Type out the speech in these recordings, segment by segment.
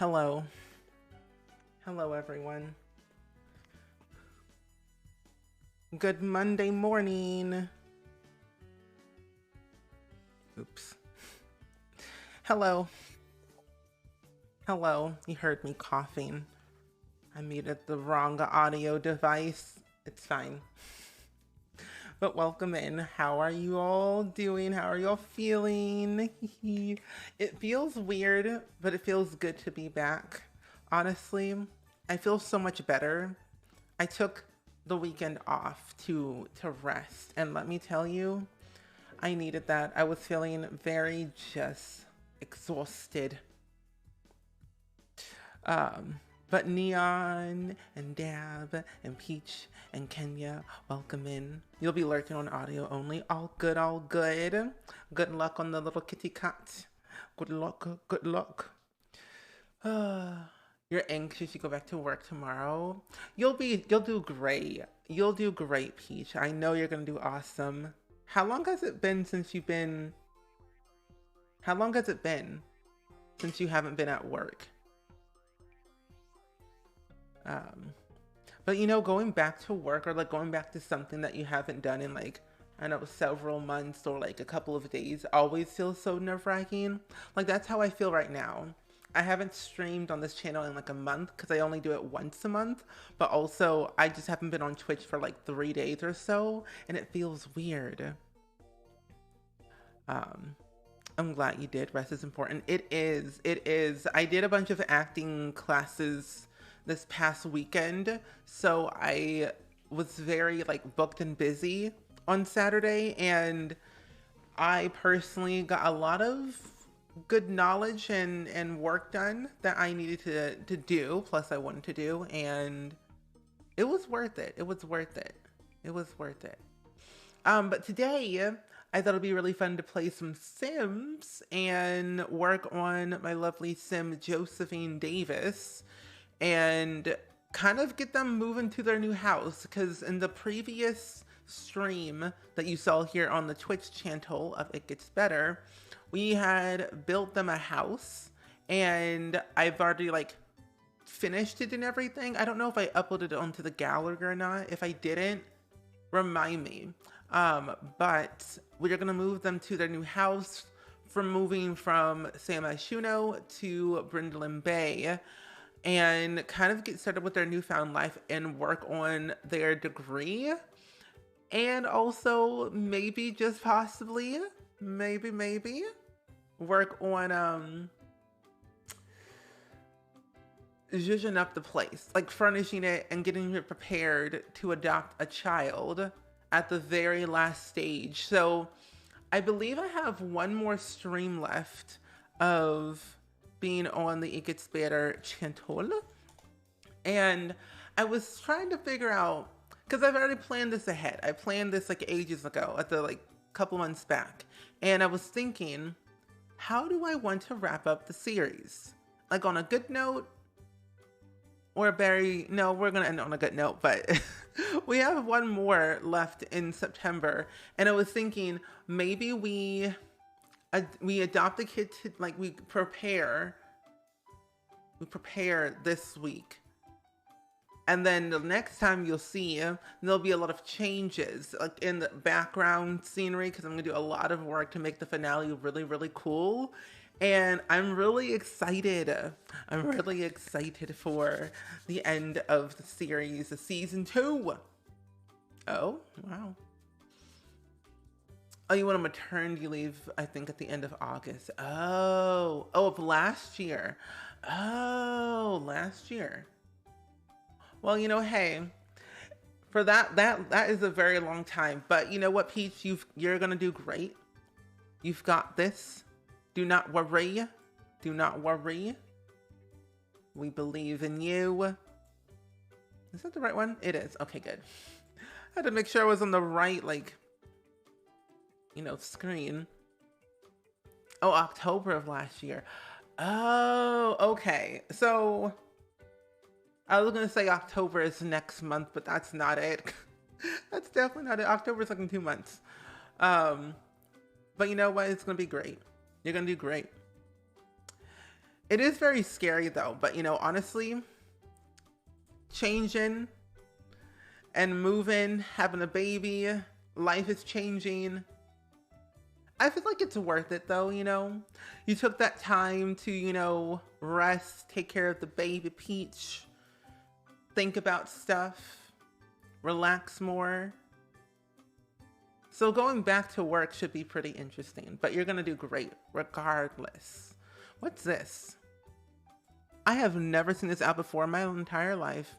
Hello. Hello, everyone. Good Monday morning. Oops. Hello. Hello. You heard me coughing. I muted the wrong audio device. It's fine. But welcome in. How are you all doing? How are you all feeling? It feels weird, but it feels good to be back. Honestly, I feel so much better. I took the weekend off to rest, and let me tell you, I needed that. I was feeling very just exhausted. Um, but Neon and Dab and Peach and Kenya, welcome in. You'll be lurking on audio only. All good, all good. Good luck on the little kitty cat. Good luck, good luck. You're anxious you go back to work tomorrow. You'll do great. You'll do great, Peach. I know you're gonna do awesome. How long has it been since you've been how long has it been since you haven't been at work? Um, but going back to work or like going back to something that you haven't done in like I know several months or like a couple of days always feels so nerve-wracking. Like that's how I feel right now. I haven't streamed on this channel in like a month because I only do it once a month, but also I just haven't been on Twitch for like 3 days or so, and it feels weird. Um, I'm glad you did. Rest is important. It is. It is. I did a bunch of acting classes this past weekend, so I was very like booked and busy on Saturday, and I personally got a lot of good knowledge and work done that I needed to do, plus I wanted to do, and it was worth it. It was worth it. It was worth it. But today I thought it'd be really fun to play some Sims and work on my lovely Sim Josephine Davis and kind of get them moving to their new house, because in the previous stream that you saw here on the Twitch channel of It Gets Better, we had built them a house and I've already like finished it and everything. I don't know if I uploaded it onto the gallery or not. If I didn't, remind me. But we're gonna move them to their new house from moving from San Myshuno to Brindlin Bay and kind of get started with their newfound life and work on their degree, and also maybe just possibly maybe work on zhuzhing up the place, like furnishing it and getting it prepared to adopt a child at the very last stage. So I believe I have one more stream left of being on the It Gets Better channel. And I was trying to figure out, because I've already planned this ahead. I planned this like ages ago, at the like couple months back. And I was thinking, how do I want to wrap up the series? Like on a good note, or a very, no, we're gonna end on a good note, but we have one more left in September. And I was thinking maybe we adopt a kid to, like, we prepare this week. And then the next time you'll see, there'll be a lot of changes like in the background scenery, because I'm gonna do a lot of work to make the finale really, really cool. And I'm really excited. I'm really excited for the end of the series, the season 2. Oh, wow. Oh, you want a maternity leave, I think, at the end of August. Oh, of last year. Oh, last year. Well, hey, for that is a very long time. But you know what, Peach, you're gonna do great. You've got this. Do not worry. Do not worry. We believe in you. Is that the right one? It is. Okay, good. I had to make sure I was on the right, like, screen. Oh, October of last year. Oh, okay. So I was gonna say October is next month, but that's not it. That's definitely not it. October is like in 2 months. But you know what? It's gonna be great. You're gonna do great. It is very scary though, but you know, honestly, changing and moving, having a baby, life is changing. I feel like it's worth it though, you know? You took that time to, you know, rest, take care of the baby Peach, think about stuff, relax more. So going back to work should be pretty interesting, but you're gonna do great regardless. What's this? I have never seen this out before in my entire life.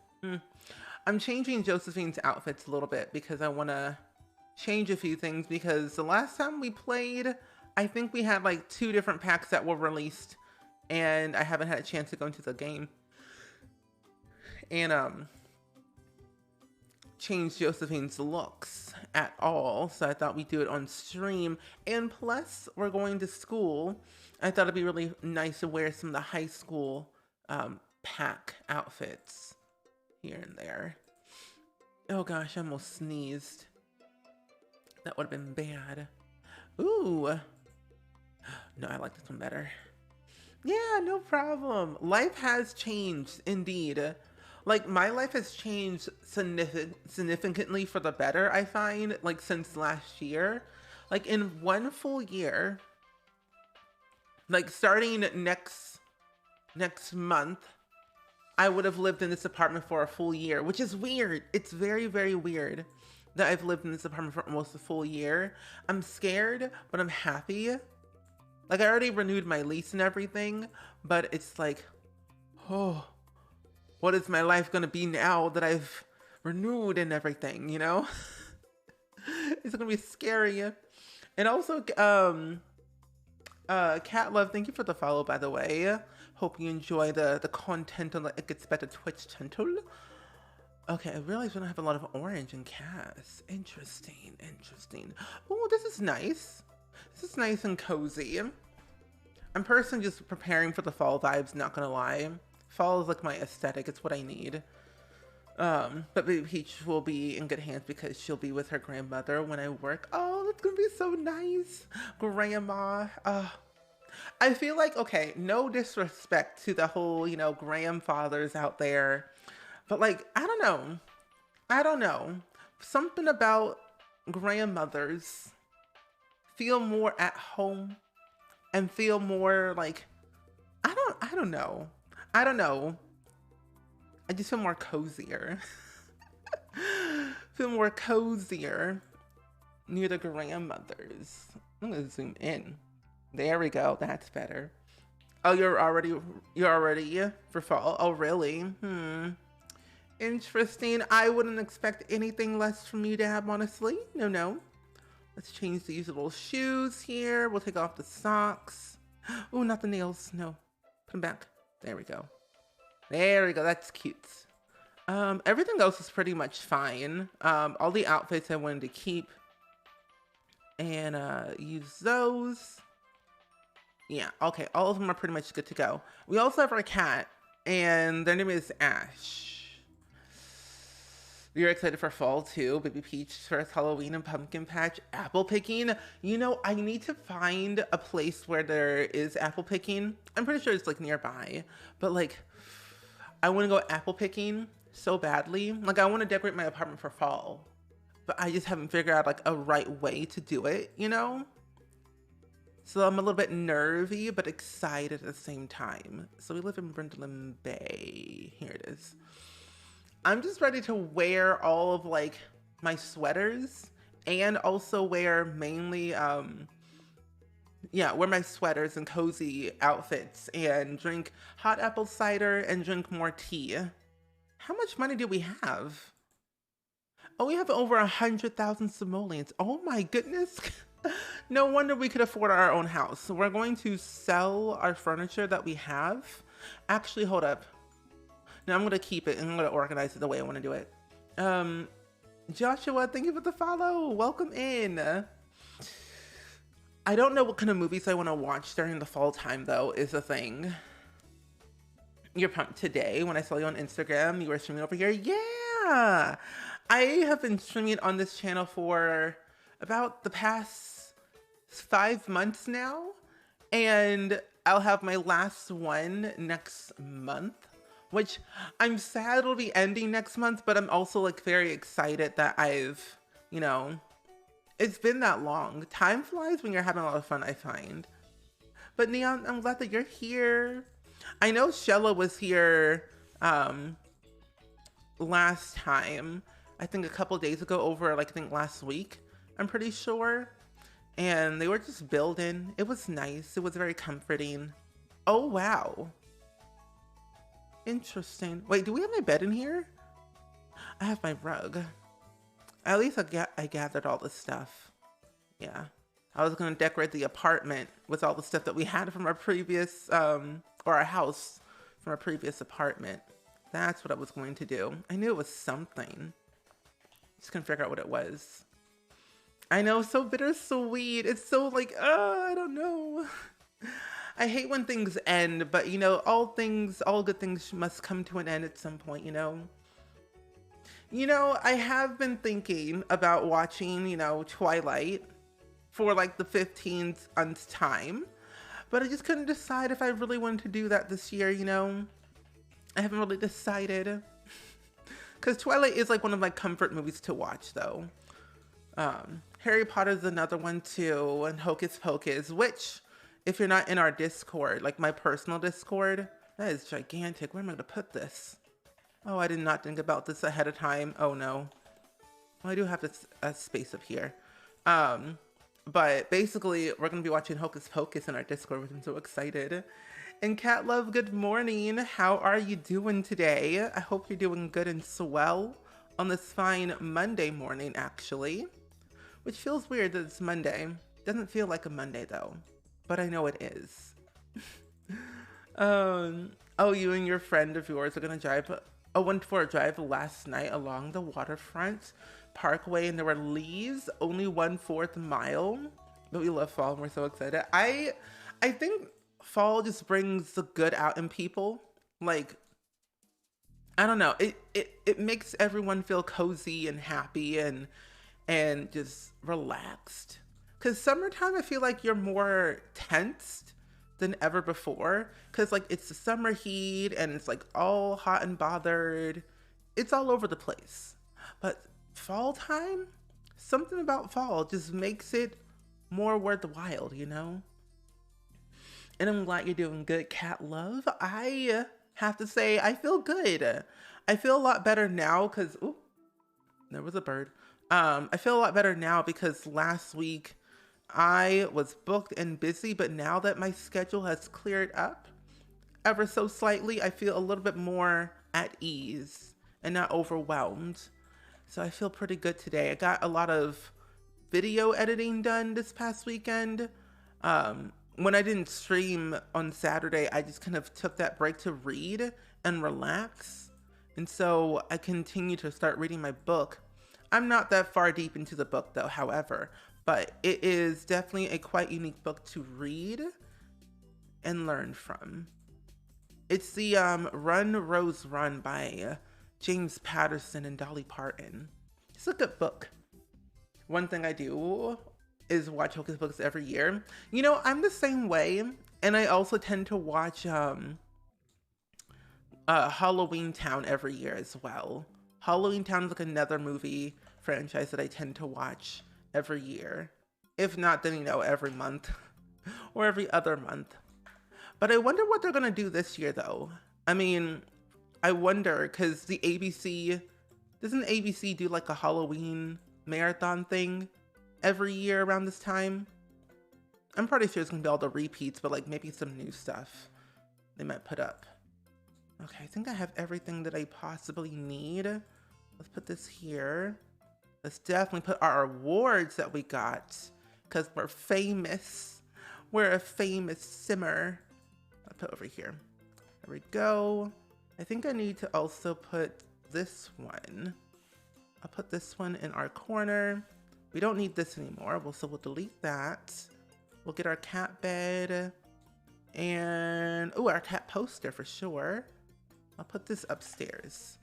I'm changing Josephine's outfits a little bit because I want to change a few things, because the last time we played, I think we had like 2 different packs that were released and I haven't had a chance to go into the game and change Josephine's looks at all. So I thought we'd do it on stream, and plus we're going to school. I thought it'd be really nice to wear some of the high school pack outfits here and there. Oh gosh, I almost sneezed. That would have been bad. Ooh. No, I like this one better. Yeah, no problem. Life has changed, indeed. Like, my life has changed significantly for the better, I find, like, since last year. Like, in 1 full year, like, starting next month, I would have lived in this apartment for a full year, which is weird. It's very, very weird that I've lived in this apartment for almost a full year. I'm scared, but I'm happy. Like, I already renewed my lease and everything, but it's like, oh, what is my life gonna be now that I've renewed and everything, you know? It's gonna be scary. And also, Cat Love, thank you for the follow, by the way. Hope you enjoy the content on the It Gets Better Twitch channel. Okay, I realize we don't have a lot of orange in cast. Interesting, interesting. Oh, this is nice. This is nice and cozy. I'm personally just preparing for the fall vibes, not gonna lie. Fall is like my aesthetic, it's what I need. But Baby Peach will be in good hands because she'll be with her grandmother when I work. Oh, that's gonna be so nice. Grandma. I feel like, okay, no disrespect to the whole, you know, grandfathers out there. But like, I don't know. Something about grandmothers feel more at home and feel more like, I don't know. I don't know. I just feel more cozier. Feel more cozier near the grandmothers. I'm gonna zoom in. There we go. That's better. Oh, you're already for fall. Oh, really? Interesting. I wouldn't expect anything less from you, Dab, honestly. No. Let's change these little shoes here. We'll take off the socks. Oh, not the nails. No. Put them back. There we go. There we go. That's cute. Everything else is pretty much fine. All the outfits I wanted to keep and use those. Yeah, okay. All of them are pretty much good to go. We also have our cat, and their name is Ash. You're excited for fall too. Baby Peach, first Halloween and pumpkin patch. Apple picking. You know, I need to find a place where there is apple picking. I'm pretty sure it's like nearby. But like, I want to go apple picking so badly. Like, I want to decorate my apartment for fall. But I just haven't figured out like a right way to do it, you know? So I'm a little bit nervy, but excited at the same time. So we live in Brindleton Bay. Here it is. I'm just ready to wear all of like my sweaters and also wear mainly, wear my sweaters and cozy outfits and drink hot apple cider and drink more tea. How much money do we have? Oh, we have over 100,000 simoleons. Oh my goodness. No wonder we could afford our own house. So we're going to sell our furniture that we have. Actually, hold up. Now I'm going to keep it and I'm going to organize it the way I want to do it. Joshua, thank you for the follow. Welcome in. I don't know what kind of movies I want to watch during the fall time, though, is the thing. You're pumped today. When I saw you on Instagram, you were streaming over here. Yeah! I have been streaming on this channel for about the past 5 months now. And I'll have my last one next month, which I'm sad it'll be ending next month, but I'm also like very excited that you know, it's been that long. Time flies when you're having a lot of fun, I find. But Neon, I'm glad that you're here. I know Shella was here last time. I think a couple days ago over like I think last week, I'm pretty sure. And they were just building. It was nice. It was very comforting. Oh, wow. Interesting. Wait, do we have my bed in here? I have my rug. At least I gathered all the stuff. Yeah. I was going to decorate the apartment with all the stuff that we had from our previous, or our house from our previous apartment. That's what I was going to do. I knew it was something. Just couldn't figure out what it was. I know, so bittersweet. It's so like, I don't know. I hate when things end, but you know, all good things must come to an end at some point, you know? You know, I have been thinking about watching, you know, Twilight for like the 15th time, but I just couldn't decide if I really wanted to do that this year, you know? I haven't really decided. Because Twilight is like one of my comfort movies to watch though. Harry Potter's another one too, and Hocus Pocus, which, if you're not in our Discord, like my personal Discord, that is gigantic. Where am I gonna put this? Oh, I did not think about this ahead of time. Oh no. Well, I do have this space up here. But basically, we're gonna be watching Hocus Pocus in our Discord, which I'm so excited. And Cat Love, good morning. How are you doing today? I hope you're doing good and swell on this fine Monday morning, actually. Which feels weird that it's Monday. Doesn't feel like a Monday though, but I know it is. Oh, you and your friend of yours are gonna went for a drive last night along the waterfront parkway, and there were leaves only 1/4 mile. But we love fall and we're so excited. I think fall just brings the good out in people. Like, I don't know, it makes everyone feel cozy and happy and just relaxed. Because summertime, I feel like you're more tensed than ever before. Because like it's the summer heat and it's like all hot and bothered. It's all over the place. But fall time, something about fall just makes it more worthwhile, you know? And I'm glad you're doing good, Cat Love. I have to say, I feel good. I feel a lot better now because, ooh, there was a bird. I feel a lot better now because last week I was booked and busy, but now that my schedule has cleared up ever so slightly, I feel a little bit more at ease and not overwhelmed. So I feel pretty good today. I got a lot of video editing done this past weekend. When I didn't stream on Saturday, I just kind of took that break to read and relax. And so I continue to start reading my book. I'm not that far deep into the book though, however, but it is definitely a quite unique book to read and learn from. It's the Run, Rose, Run by James Patterson and Dolly Parton. It's a good book. One thing I do is watch Hocus Pocus every year. You know, I'm the same way, and I also tend to watch Halloween Town every year as well. Halloween Town is like another movie franchise that I tend to watch every year. If not, then, you know, every month or every other month. But I wonder what they're going to do this year, though. I mean, I wonder, because doesn't ABC do like a Halloween marathon thing every year around this time? I'm pretty sure it's going to be all the repeats, but like maybe some new stuff they might put up. Okay, I think I have everything that I possibly need. Let's put this here. Let's definitely put our awards that we got, because we're famous. We're a famous simmer. I'll put over here. There we go. I think I need to also put this one. I'll put this one in our corner. We don't need this anymore, so we'll delete that. We'll get our cat bed and, oh, our cat poster for sure. I'll put this upstairs.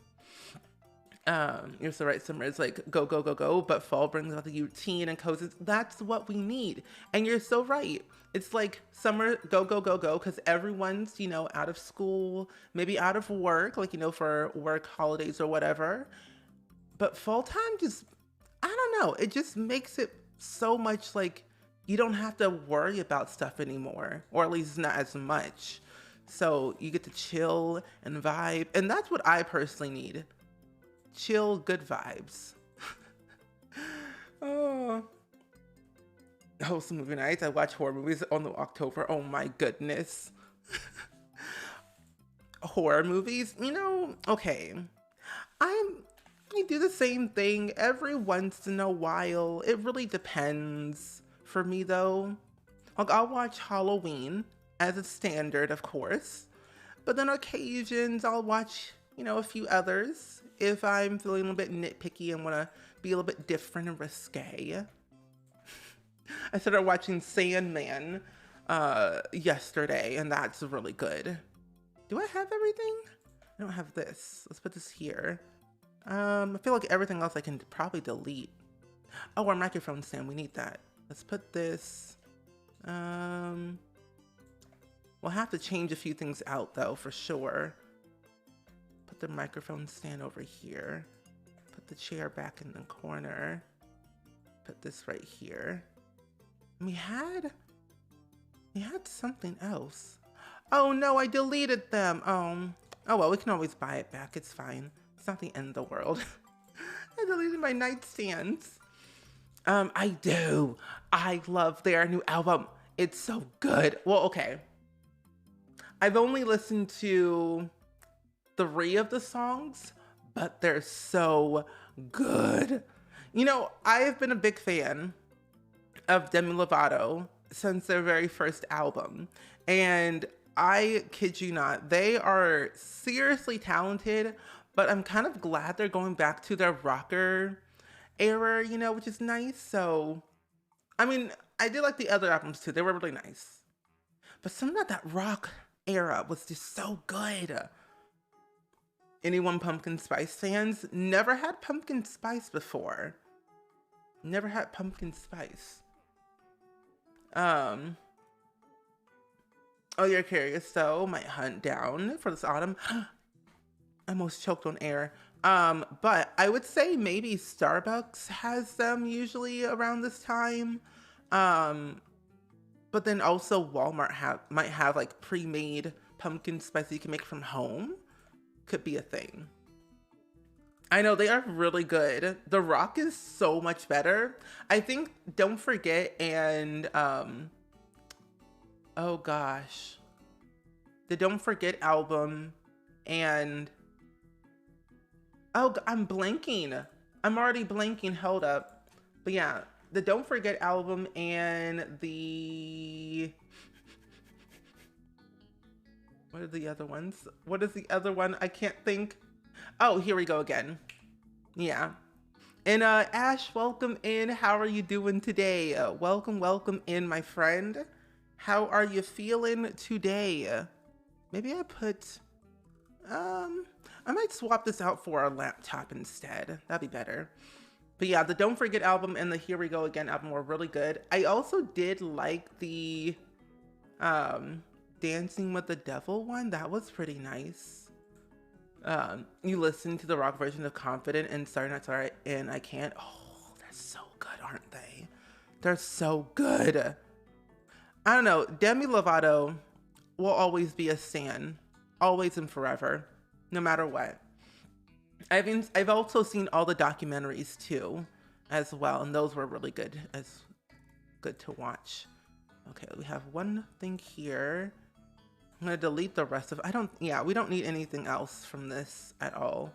You're so right. Summer is like go, go, go, go, but fall brings out the routine and cozy. That's what we need. And you're so right. It's like summer, go, go, go, go, because everyone's, out of school, maybe out of work, like, for work holidays or whatever. But fall time just, I don't know, it just makes it so much like you don't have to worry about stuff anymore, or at least not as much. So you get to chill and vibe. And that's what I personally need. Chill, good vibes. Oh, host movie nights. I watch horror movies on the October. Oh my goodness. Horror movies, okay. I do the same thing every once in a while. It really depends for me though. Like I'll watch Halloween as a standard, of course. But then on occasions I'll watch, a few others if I'm feeling a little bit nitpicky and want to be a little bit different and risque. I started watching Sandman yesterday, and that's really good. Do I have everything? I don't have this. Let's put this here. I feel like everything else I can probably delete. Oh, our microphone stand, we need that. Let's put this. We'll have to change a few things out though, for sure. Put the microphone stand over here. Put the chair back in the corner. Put this right here. We had something else. Oh no, I deleted them. Oh well, we can always buy it back. It's fine. It's not the end of the world. I deleted my nightstands. I do. I love their new album. It's so good. Well, okay. I've only listened to 3 of the songs, but they're so good. I have been a big fan of Demi Lovato since their very first album. And I kid you not, they are seriously talented, but I'm kind of glad they're going back to their rocker era, which is nice. So, I mean, I did like the other albums too. They were really nice. But something about that rock era was just so good. Anyone pumpkin spice fans? Never had pumpkin spice before. Never had pumpkin spice. Oh, you're curious, so might hunt down for this autumn. I almost choked on air. But I would say maybe Starbucks has them usually around this time. But then also Walmart might have like pre-made pumpkin spice you can make from home. Could be a thing. I know they are really good. The Rock is so much better. I think Don't Forget and oh gosh, the Don't Forget album and I'm blanking. I'm already blanking. Hold up. But yeah, the Don't Forget album and the what are the other ones? What is the other one? I can't think. Oh, here we go again. Yeah. And Ash, welcome in. How are you doing today? Welcome in, my friend. How are you feeling today? Maybe I put I might swap this out for a laptop instead. That'd be better. But yeah, the Don't Forget album and the Here We Go Again album were really good. I also did like the Dancing with the Devil one. That was pretty nice. You listen to the rock version of Confident and Sorry Not Sorry and I Can't. Oh, they're so good, aren't they? They're so good. I don't know. Demi Lovato will always be a stan. Always and forever. No matter what. I've also seen all the documentaries too, as well, and those were really good to watch. Okay, we have one thing here. I'm gonna delete the rest of. We don't need anything else from this at all.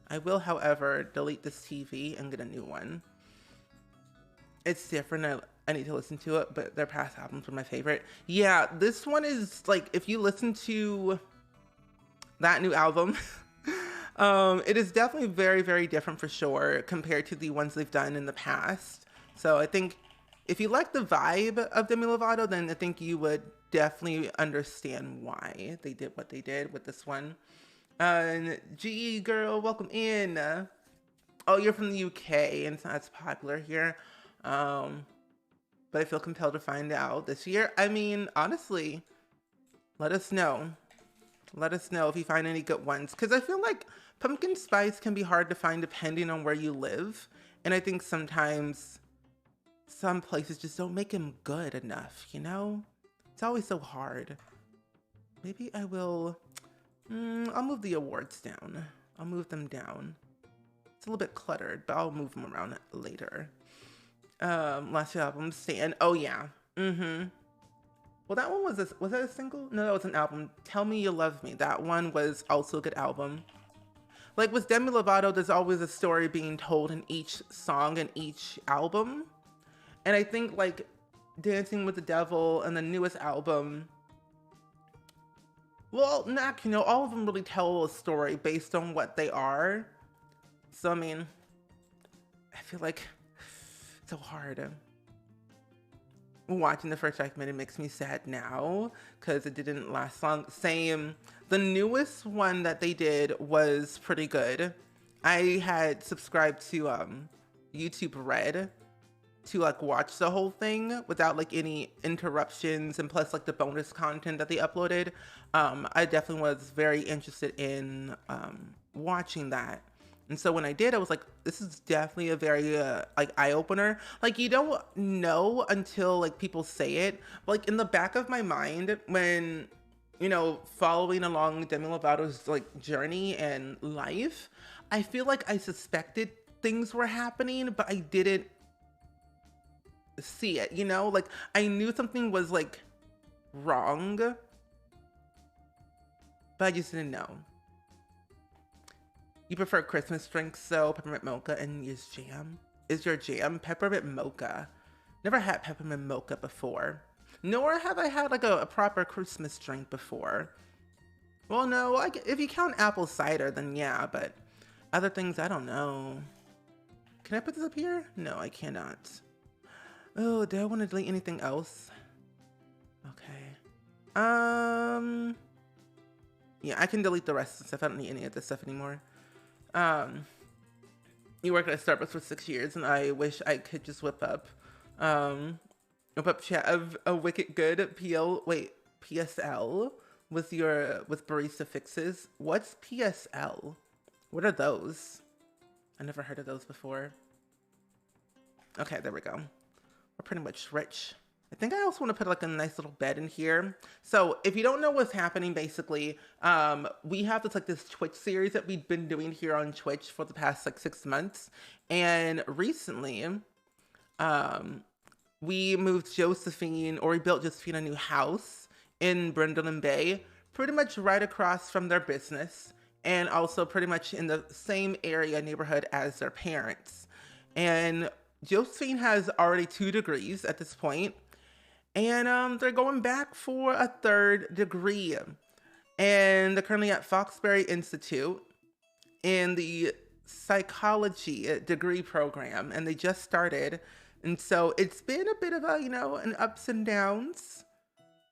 I will, however, delete this TV and get a new one. It's different. I need to listen to it, but their past albums were my favorite. Yeah, this one is like if you listen to that new album. It is definitely very, very different for sure compared to the ones they've done in the past. So I think if you like the vibe of Demi Lovato, then I think you would definitely understand why they did what they did with this one. GE girl, welcome in. Oh, you're from the UK and it's not as popular here. Um, but I feel compelled to find out this year. I mean, honestly, let us know. Let us know if you find any good ones. Because I feel like pumpkin spice can be hard to find depending on where you live. And I think sometimes some places just don't make them good enough, you know? It's always so hard. Maybe I will... I'll move the awards down. I'll move them down. It's a little bit cluttered, but I'll move them around later. Last album, Stan. Oh, yeah. Well, that one was that a single? No, that was an album. Tell Me You Love Me. That one was also a good album. Like with Demi Lovato, there's always a story being told in each song and each album. And I think like Dancing with the Devil and the newest album, well, not, you know, all of them really tell a story based on what they are. So, I mean, I feel like it's so hard. Watching the first segment, it makes me sad now because it didn't last long. Same. The newest one that they did was pretty good. I had subscribed to YouTube Red to like watch the whole thing without like any interruptions, and plus like the bonus content that they uploaded. I definitely was very interested in watching that. And so when I did, I was like, this is definitely a very like eye-opener. Like you don't know until like people say it. But like in the back of my mind, when, you know, following along Demi Lovato's like journey and life, I feel like I suspected things were happening, but I didn't see it, you know? Like I knew something was like wrong, but I just didn't know. You prefer Christmas drinks, so peppermint mocha and use jam? Is your jam peppermint mocha? Never had peppermint mocha before. Nor have I had like a proper Christmas drink before. Well, no, like if you count apple cider, then yeah, but other things, I don't know. Can I put this up here? No, I cannot. Oh, do I want to delete anything else? Okay. Yeah, I can delete the rest of the stuff. I don't need any of this stuff anymore. You worked at Starbucks for 6 years, and I wish I could just whip up chat of a wicked good PSL with barista fixes. What's PSL? What are those? I never heard of those before. Okay, there we go. We're pretty much rich. I think I also want to put like a nice little bed in here. So if you don't know what's happening, basically, we have this Twitch series that we've been doing here on Twitch for the past like 6 months. And recently, we moved Josephine, or we built Josephine a new house in Brindleton Bay, pretty much right across from their business, and also pretty much in the same area neighborhood as their parents. And Josephine has already 2 degrees at this point. And they're going back for a 3rd degree. And they're currently at Foxbury Institute in the psychology degree program. And they just started. And so it's been a bit of a, you know, an ups and downs.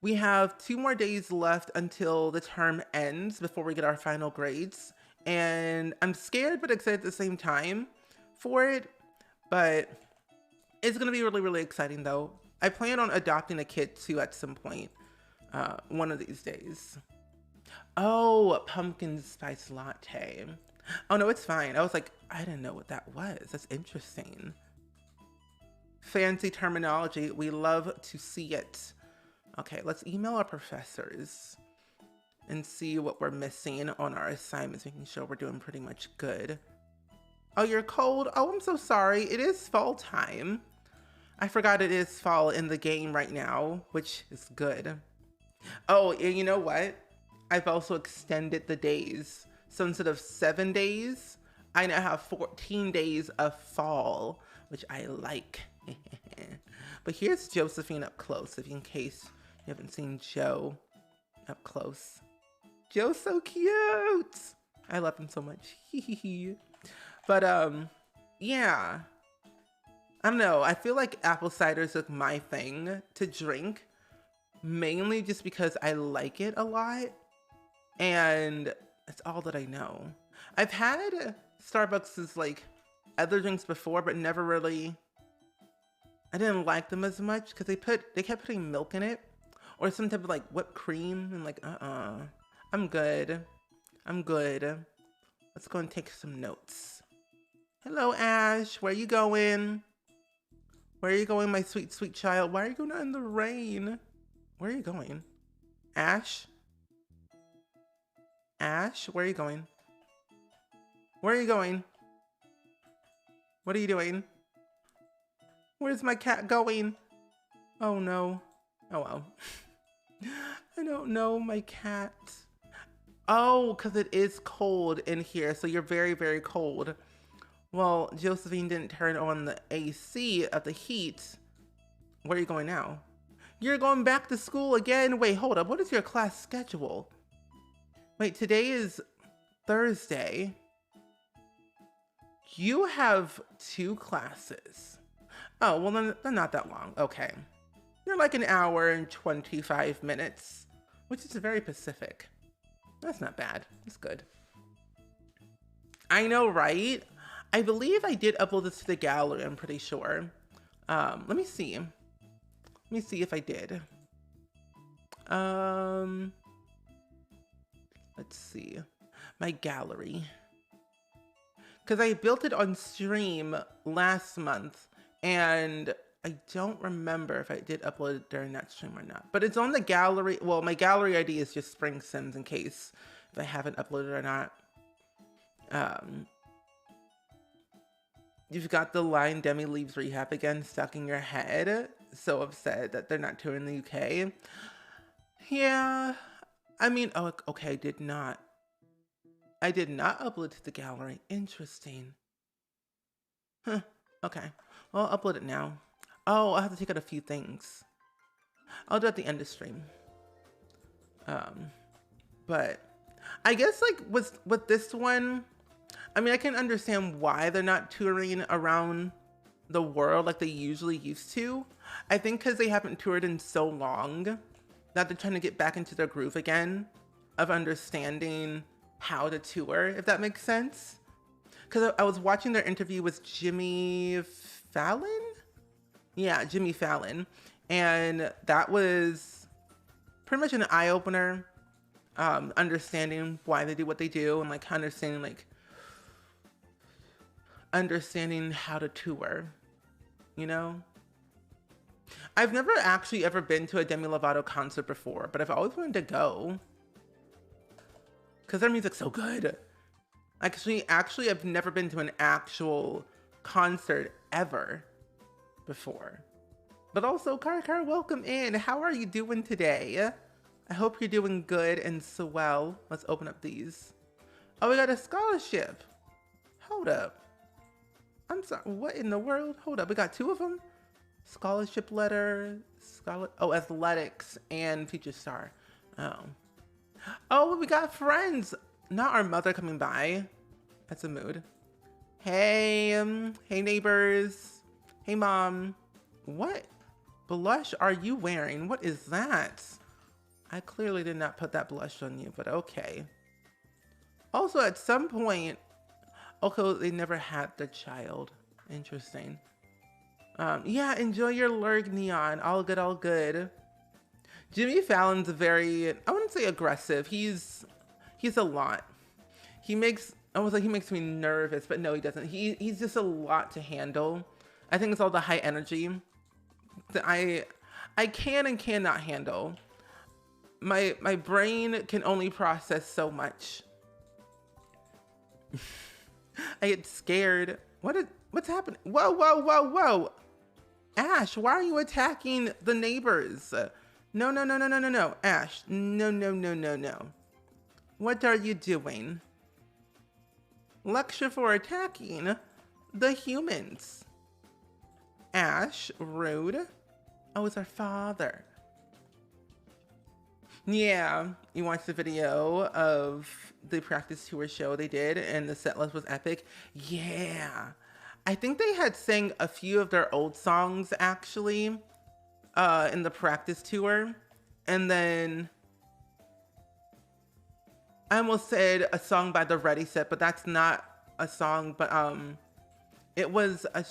We have 2 more days left until the term ends before we get our final grades. And I'm scared but excited at the same time for it. But it's going to be really, really exciting though. I plan on adopting a kid too at some point, one of these days. Oh, pumpkin spice latte. Oh no, it's fine. I was like, I didn't know what that was. That's interesting. Fancy terminology. We love to see it. Okay, let's email our professors and see what we're missing on our assignments, making sure we're doing pretty much good. Oh, you're cold? Oh, I'm so sorry. It is fall time. I forgot it is fall in the game right now, which is good. Oh, and you know what? I've also extended the days. So instead of 7 days, I now have 14 days of fall, which I like. But here's Josephine up close, if in case you haven't seen Joe up close. Joe's so cute. I love him so much. But yeah. I don't know. I feel like apple cider is like my thing to drink, mainly just because I like it a lot, and it's all that I know. I've had Starbucks's like other drinks before, but never really, I didn't like them as much because they kept putting milk in it or some type of like whipped cream and like, I'm good. I'm good. Let's go and take some notes. Hello, Ash. Where you going? Where are you going, my sweet, sweet child? Why are you going out in the rain? Where are you going? Ash? Ash, where are you going? Where are you going? What are you doing? Where's my cat going? Oh no. Oh well. I don't know, my cat. Oh, because it is cold in here, so you're very, very cold. Well, Josephine didn't turn on the AC of the heat. Where are you going now? You're going back to school again? Wait, hold up. What is your class schedule? Wait, today is Thursday. You have 2 classes. Oh, well, then they're not that long. Okay. You're like an hour and 25 minutes, which is very Pacific. That's not bad. That's good. I know, right? I believe I did upload this to the gallery, I'm pretty sure. Let me see. Let me see if I did. Let's see. My gallery. Because I built it on stream last month, and I don't remember if I did upload it during that stream or not. But it's on the gallery. Well, my gallery ID is just springsims in case if I haven't uploaded or not. You've got the line Demi leaves rehab again stuck in your head. So upset that they're not touring the UK. Yeah. I mean, oh, okay, I did not upload to the gallery. Interesting. Huh. Okay. Well, I'll upload it now. Oh, I'll have to take out a few things. I'll do it at the end of stream. But I guess like with this one, I mean, I can understand why they're not touring around the world like they usually used to. I think because they haven't toured in so long that they're trying to get back into their groove again of understanding how to tour, if that makes sense. Because I was watching their interview with Jimmy Fallon? Yeah, Jimmy Fallon. And that was pretty much an eye-opener, understanding why they do what they do and like understanding how to tour, you know? I've never actually ever been to a Demi Lovato concert before, but I've always wanted to go because their music's so good. Actually, I've never been to an actual concert ever before. But also, Car, welcome in. How are you doing today? I hope you're doing good and so well. Let's open up these. Oh, we got a scholarship. Hold up. I'm sorry, what in the world? Hold up, we got 2 of them? Scholarship letter, athletics and feature star. Oh, we got friends. Not our mother coming by. That's a mood. Hey, hey neighbors. Hey mom. What blush are you wearing? What is that? I clearly did not put that blush on you, but okay. Also, at some point, okay, they never had the child. Interesting. Yeah, enjoy your lurg, Neon. All good, all good. Jimmy Fallon's very, I wouldn't say aggressive. He's a lot. He makes me nervous, but no, he doesn't. He's just a lot to handle. I think it's all the high energy that I can and cannot handle. My brain can only process so much. I get scared. What's happening? Whoa, whoa, whoa, whoa. Ash, why are you attacking the neighbors? No, no, no, no, no, no, no. Ash, no, no, no, no, no. What are you doing? Lecture for attacking the humans. Ash, rude. Oh, it's our father. Yeah, you watched the video of the practice tour show they did and the set list was epic. Yeah. I think they had sang a few of their old songs actually in the practice tour. And then I almost said a song by the Ready Set, but that's not a song, but It was a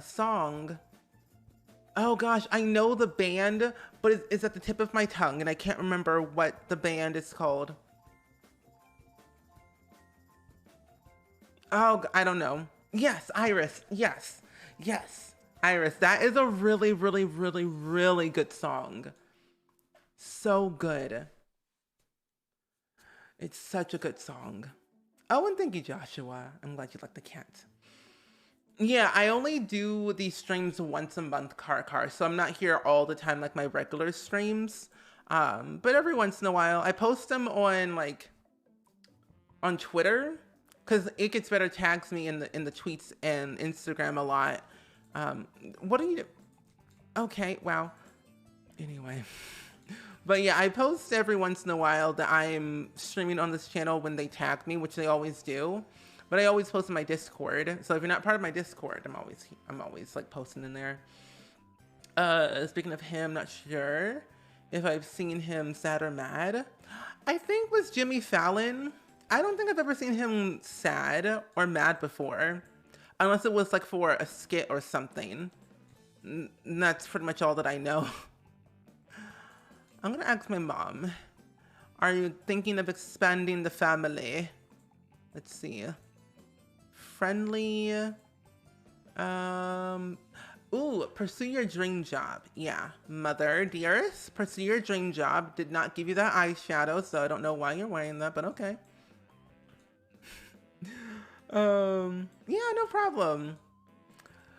song. Oh gosh, I know the band, but it's at the tip of my tongue, and I can't remember what the band is called. Oh, I don't know. Yes, Iris. Yes, yes, Iris. That is a really, really, really, really good song. So good. It's such a good song. Oh, and thank you, Joshua. I'm glad you like the cat. Yeah, I only do these streams once a month, car. So I'm not here all the time like my regular streams. But every once in a while, I post them on like on Twitter because it gets better tags me in the tweets and Instagram a lot. What are you? Okay, wow. Anyway. But yeah, I post every once in a while that I'm streaming on this channel when they tag me, which they always do. But I always post in my Discord. So if you're not part of my Discord, I'm always like posting in there. Speaking of him, not sure if I've seen him sad or mad. I think with Jimmy Fallon, I don't think I've ever seen him sad or mad before. Unless it was like for a skit or something. And that's pretty much all that I know. I'm gonna ask my mom, are you thinking of expanding the family? Let's see. Friendly. Ooh, pursue your dream job. Yeah. Mother, dearest, pursue your dream job. Did not give you that eyeshadow, so I don't know why you're wearing that, but okay. Yeah, no problem.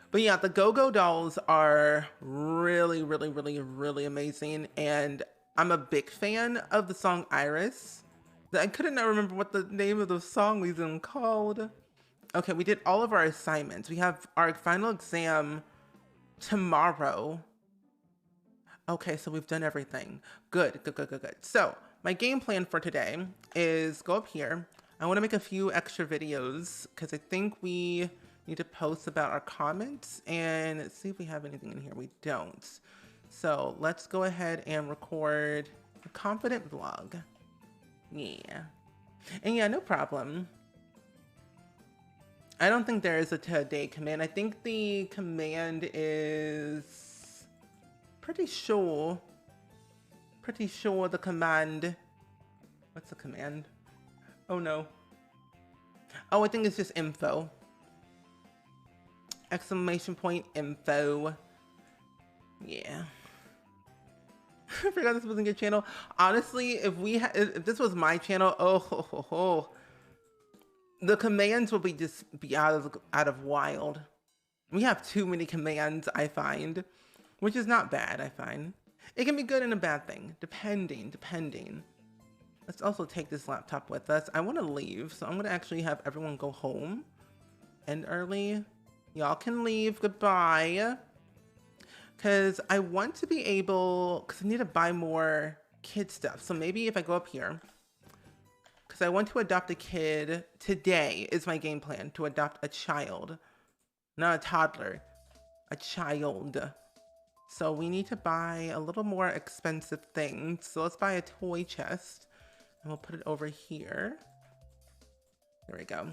But yeah, the Go-Go dolls are really, really, really, really amazing. And I'm a big fan of the song Iris. I couldn't remember what the name of the song was even called. Okay, we did all of our assignments. We have our final exam tomorrow. Okay, so we've done everything. Good. So my game plan for today is go up here. I want to make a few extra videos because I think we need to post about our comments and see if we have anything in here. We don't. So let's go ahead and record a confident vlog. Yeah. And yeah, no problem. I don't think there is a today command. I think the command is pretty sure the command. What's the command? Oh no. Oh, I think it's just info. Exclamation point info. Yeah. I forgot this wasn't your channel. Honestly, if this was my channel, the commands will be out of wild. We have too many commands, I find, which is not bad. I find it can be good and a bad thing, depending. Let's also take this laptop with us. I want to leave, so I'm gonna actually have everyone go home and early. Y'all can leave. Goodbye. Because I want to be able, because I need to buy more kid stuff. So maybe if I go up here, because I want to adopt a kid today is my game plan, to adopt a child, not a toddler, a child. So we need to buy a little more expensive things. So let's buy a toy chest and we'll put it over here. There we go.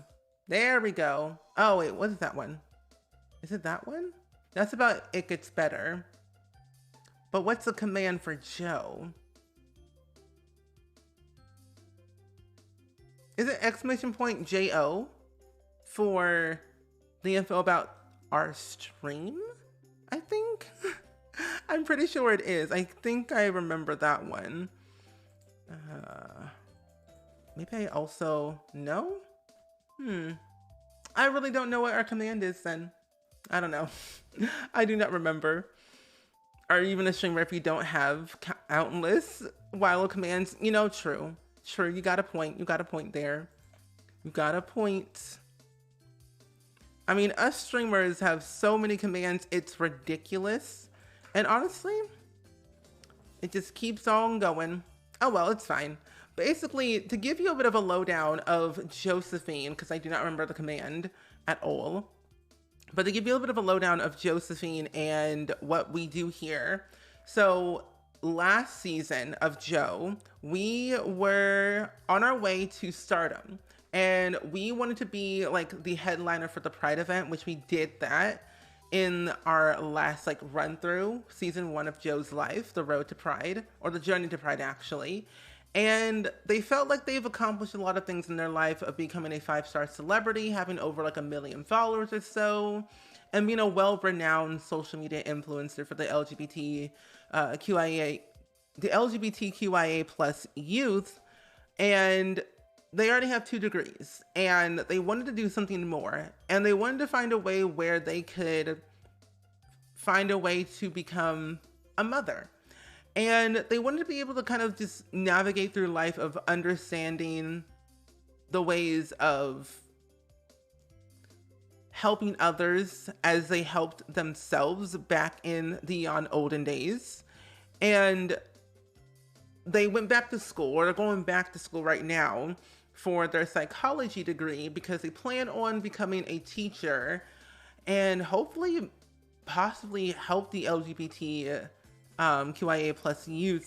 There we go. Oh wait, what is that one? Is it that one? That's about it gets better. But what's the command for Joe? Is it exclamation point JO for the info about our stream? I think. I'm pretty sure it is. I think I remember that one. Maybe I also know? I really don't know what our command is then. I don't know. I do not remember. Or even a streamer if you don't have countless wild commands. You know, true. Sure, you got a point. You got a point there. You got a point. I mean, us streamers have so many commands, it's ridiculous. And honestly, it just keeps on going. Oh well, it's fine. Basically, to give you a bit of a lowdown of Josephine, because I do not remember the command at all. But to give you a little bit of a lowdown of Josephine and what we do here. So last season of Joe, we were on our way to stardom And we wanted to be like the headliner for the Pride event, which we did that in our last like run through season 1 of Joe's life, the road to Pride, or the journey to Pride actually. And they felt like they've accomplished a lot of things in their life of becoming a 5-star celebrity, having over like 1 million followers or so, and being a well-renowned social media influencer for the LGBTQIA plus youth. And they already have 2 degrees, and they wanted to do something more, and they wanted to find a way where they could find a way to become a mother. And they wanted to be able to kind of just navigate through life of understanding the ways of helping others as they helped themselves back in the olden days. And they went back to school, or they're going back to school right now for their psychology degree, because they plan on becoming a teacher and hopefully possibly help the LGBT QIA plus youth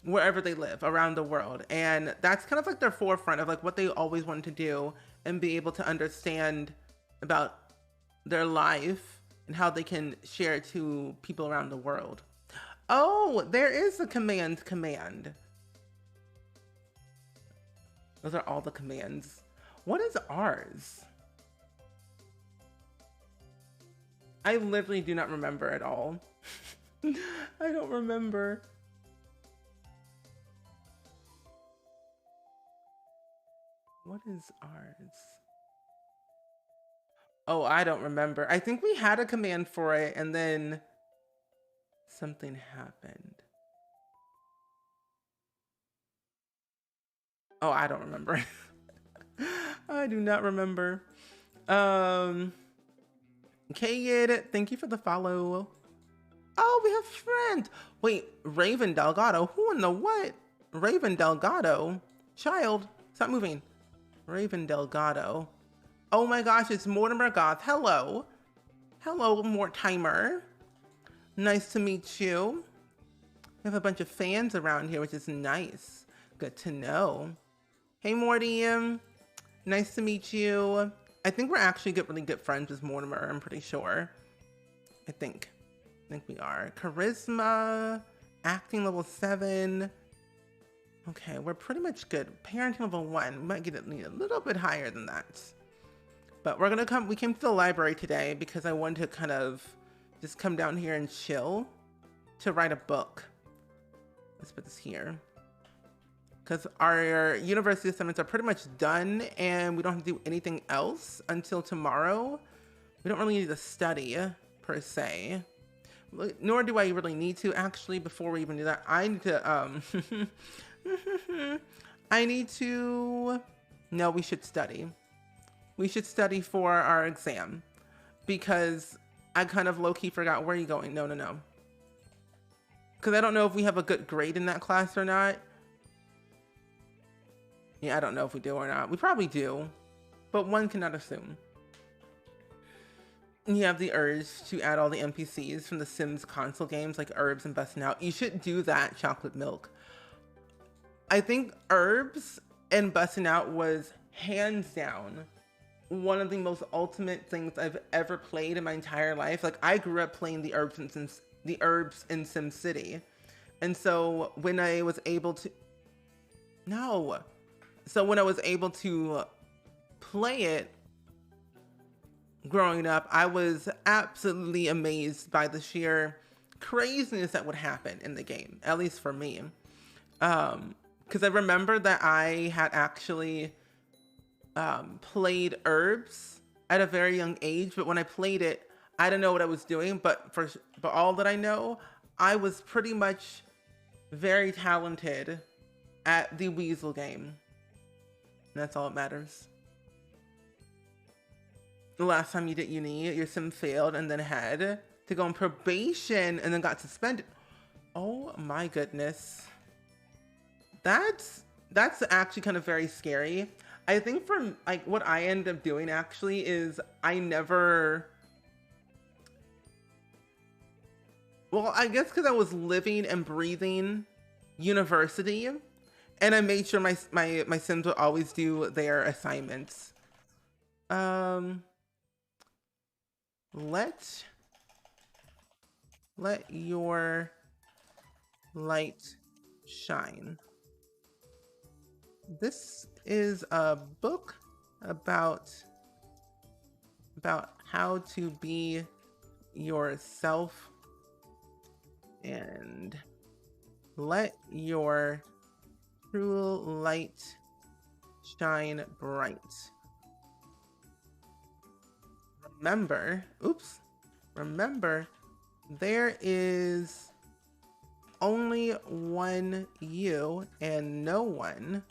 wherever they live around the world. And that's kind of like their forefront of like what they always wanted to do, and be able to understand about their life and how they can share it to people around the world. Oh, there is a command. Those are all the commands. What is ours? I literally do not remember at all. I don't remember. What is ours? Oh, I don't remember. I think we had a command for it, and then something happened. Oh, I don't remember. I do not remember. Kayed, thank you for the follow. Oh, we have friends. Wait, Raven Delgado. Who in the what? Raven Delgado. Child, stop moving. Raven Delgado. Oh my gosh, it's Mortimer Goth. Hello. Hello, Mortimer. Nice to meet you. We have a bunch of fans around here, which is nice. Good to know. Hey, Morty. Nice to meet you. I think we're actually really good friends with Mortimer, I'm pretty sure. I think we are. Charisma, acting level 7. Okay, we're pretty much good. Parenting level 1. We might need a little bit higher than that. But we came to the library today because I wanted to kind of just come down here and chill to write a book. Let's put this here. Because our university assignments are pretty much done, and we don't have to do anything else until tomorrow. We don't really need to study, per se. Nor do I really need to, actually, before we even do that. I need to... No, we should study. We should study for our exam. Because I kind of low-key forgot. Where are you going? No. Because I don't know if we have a good grade in that class or not. Yeah, I don't know if we do or not. We probably do, but one cannot assume. You have the urge to add all the NPCs from the Sims console games like Herbs and Bustin' Out. You should do that, Chocolate Milk. I think Herbs and Bustin' Out was hands down one of the most ultimate things I've ever played in my entire life. Like, I grew up playing the Herbs in SimCity. And so when I was able to... No. So when I was able to play it growing up, I was absolutely amazed by the sheer craziness that would happen in the game, at least for me. Because I remember that I had actually played Herbs at a very young age, but when I played it, I didn't know what I was doing, but all that I know, I was pretty much very talented at the Weasel game. That's all that matters. The last time you did uni, your sim failed and then had to go on probation and then got suspended. Oh my goodness. That's actually kind of very scary. I think for like what I ended up doing actually is I never... Well, I guess because I was living and breathing university. And I made sure my Sims would always do their assignments. Um, let let your light shine. This is a book about how to be yourself and let your true light shine bright. Remember, there is only one you, and no one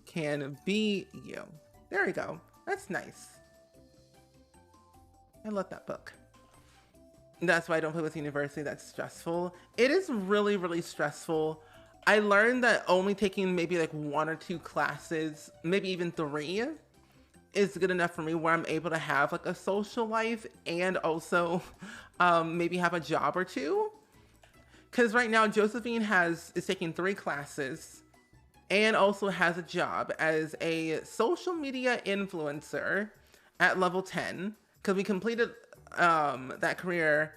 can be you. There we go. That's nice. I love that book. That's why I don't play with university. That's stressful. It is really, really stressful. I learned that only taking maybe like 1 or 2 classes, maybe even 3, is good enough for me where I'm able to have like a social life and also maybe have a job or 2. Because right now Josephine is taking 3 classes and also has a job as a social media influencer at level 10. Because we completed that career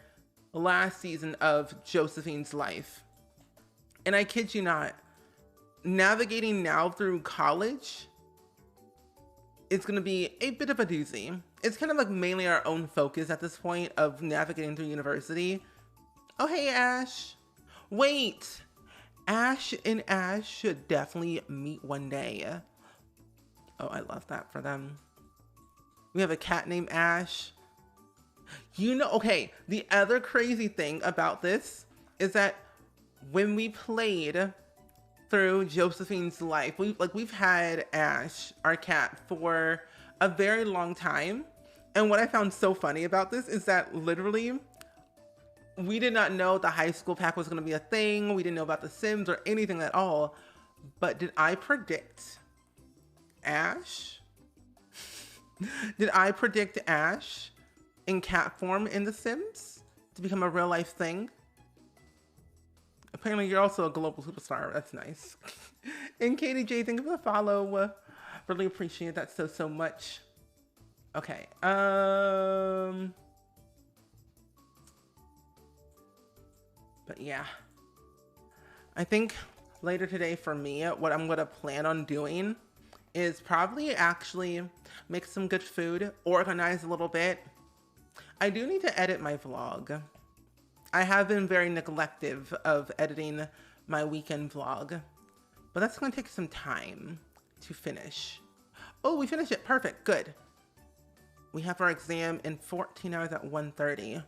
last season of Josephine's life. And I kid you not, navigating now through college, it's going to be a bit of a doozy. It's kind of like mainly our own focus at this point of navigating through university. Oh, hey, Ash. Wait, Ash and Ash should definitely meet one day. Oh, I love that for them. We have a cat named Ash. You know, okay, the other crazy thing about this is that when we played through Josephine's life, we've had Ash, our cat, for a very long time. And what I found so funny about this is that literally we did not know the high school pack was going to be a thing. We didn't know about the Sims or anything at all. But did I predict Ash? Did I predict Ash in cat form in The Sims to become a real life thing? Apparently you're also a global superstar. That's nice. And Katie J, thank you for the follow. Really appreciate that so much. Okay. But yeah, I think later today for me, what I'm gonna plan on doing is probably actually make some good food, organize a little bit. I do need to edit my vlog. I have been very neglective of editing my weekend vlog, but that's gonna take some time to finish. Oh, we finished it, perfect, good. We have our exam in 14 hours at 1:30.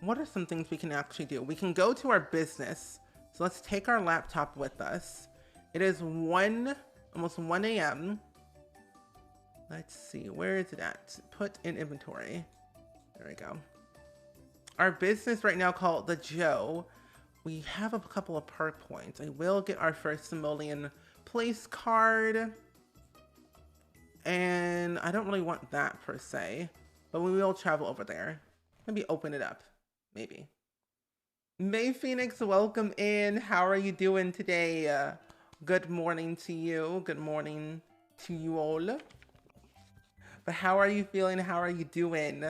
What are some things we can actually do? We can go to our business. So let's take our laptop with us. It is almost 1 a.m. Let's see, where is it at? Put in inventory. There we go. Our business right now called the Joe. We have a couple of perk points. I will get our first simoleon place card. And I don't really want that per se, but we will travel over there. Maybe open it up. Maybe. May Phoenix, welcome in. How are you doing today? Good morning to you. Good morning to you all. But how are you feeling? How are you doing?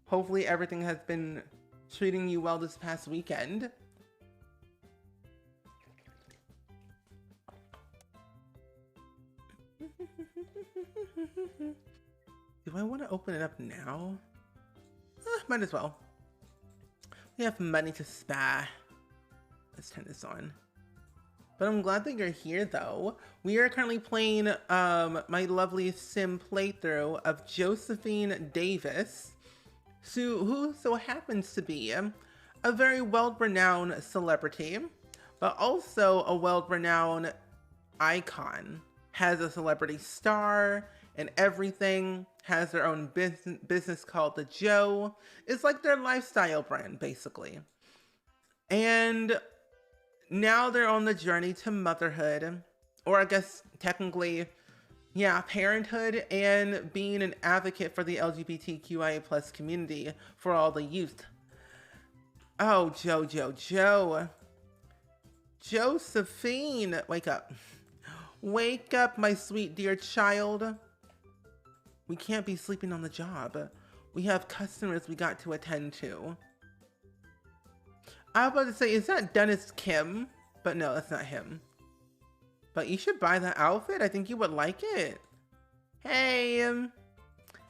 Hopefully everything has been treating you well this past weekend. Do I want to open it up now? Might as well. We have money to spare. Let's turn this on. But I'm glad that you're here though. We are currently playing my lovely sim playthrough of Josephine Davis, who so happens to be a very well-renowned celebrity, but also a well-renowned icon. Has a celebrity star and everything, has their own business called the Joe. It's like their lifestyle brand, basically. And now they're on the journey to motherhood, or I guess technically, yeah, parenthood, and being an advocate for the LGBTQIA+ community for all the youth. Oh, Joe. Josephine, wake up. Wake up, my sweet dear child. We can't be sleeping on the job. We have customers we got to attend to. I was about to say, is that Dennis Kim? But no, that's not him. But you should buy that outfit. I think you would like it. Hey,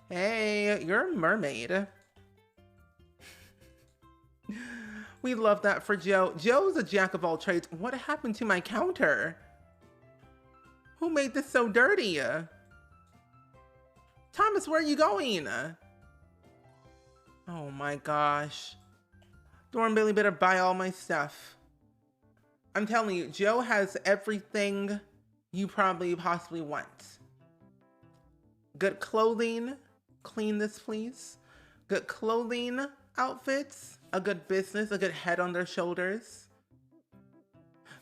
hey, you're a mermaid. We love that for Joe. Joe's a jack of all trades. What happened to my counter? Who made this so dirty? Thomas, where are you going? Oh my gosh. Thorn Bailey better buy all my stuff. I'm telling you, Joe has everything you probably possibly want. Good clothing. Clean this, please. Good clothing, outfits, a good business, a good head on their shoulders.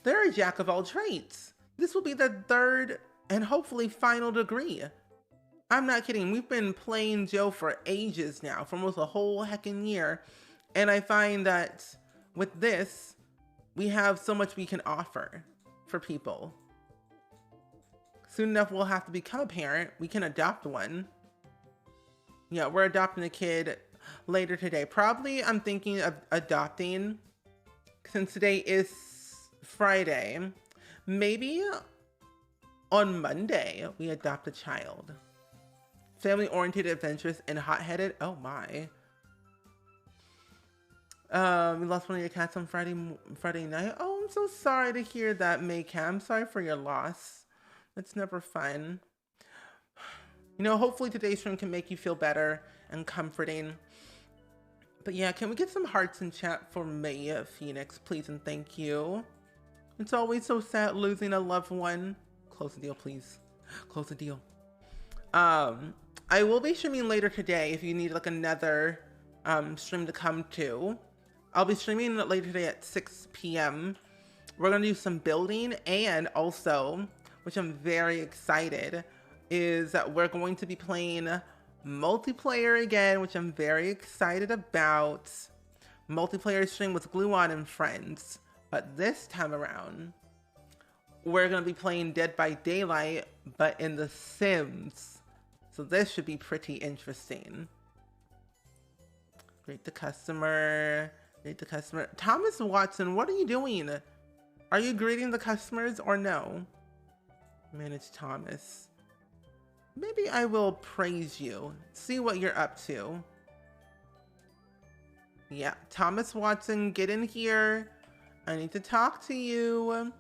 They're a jack of all trades. This will be their third and hopefully final degree. I'm not kidding. We've been playing Joe for ages now, for almost a whole heckin' year. And I find that with this, we have so much we can offer for people. Soon enough, we'll have to become a parent. We can adopt one. Yeah, we're adopting a kid later today. Probably I'm thinking of adopting, since today is Friday, maybe on Monday we adopt a child. Family-oriented, adventurous, and hot-headed. Oh my. We lost one of your cats on Friday night. Oh, I'm so sorry to hear that, Maycam. I'm sorry for your loss. That's never fun. You know, hopefully today's stream can make you feel better and comforting. But yeah, can we get some hearts in chat for May Phoenix, please and thank you. It's always so sad losing a loved one. Close the deal, please. Close the deal. I will be streaming later today if you need like another stream to come to. I'll be streaming later today at 6 p.m. We're gonna do some building, and also, which I'm very excited, is that we're going to be playing multiplayer again, which I'm very excited about. Multiplayer stream with Gluon and friends. But this time around, we're going to be playing Dead by Daylight, but in The Sims. So this should be pretty interesting. Greet the customer. Greet the customer. Thomas Watson, what are you doing? Are you greeting the customers or no? Manage Thomas. Maybe I will praise you. See what you're up to. Yeah, Thomas Watson, get in here. I need to talk to you.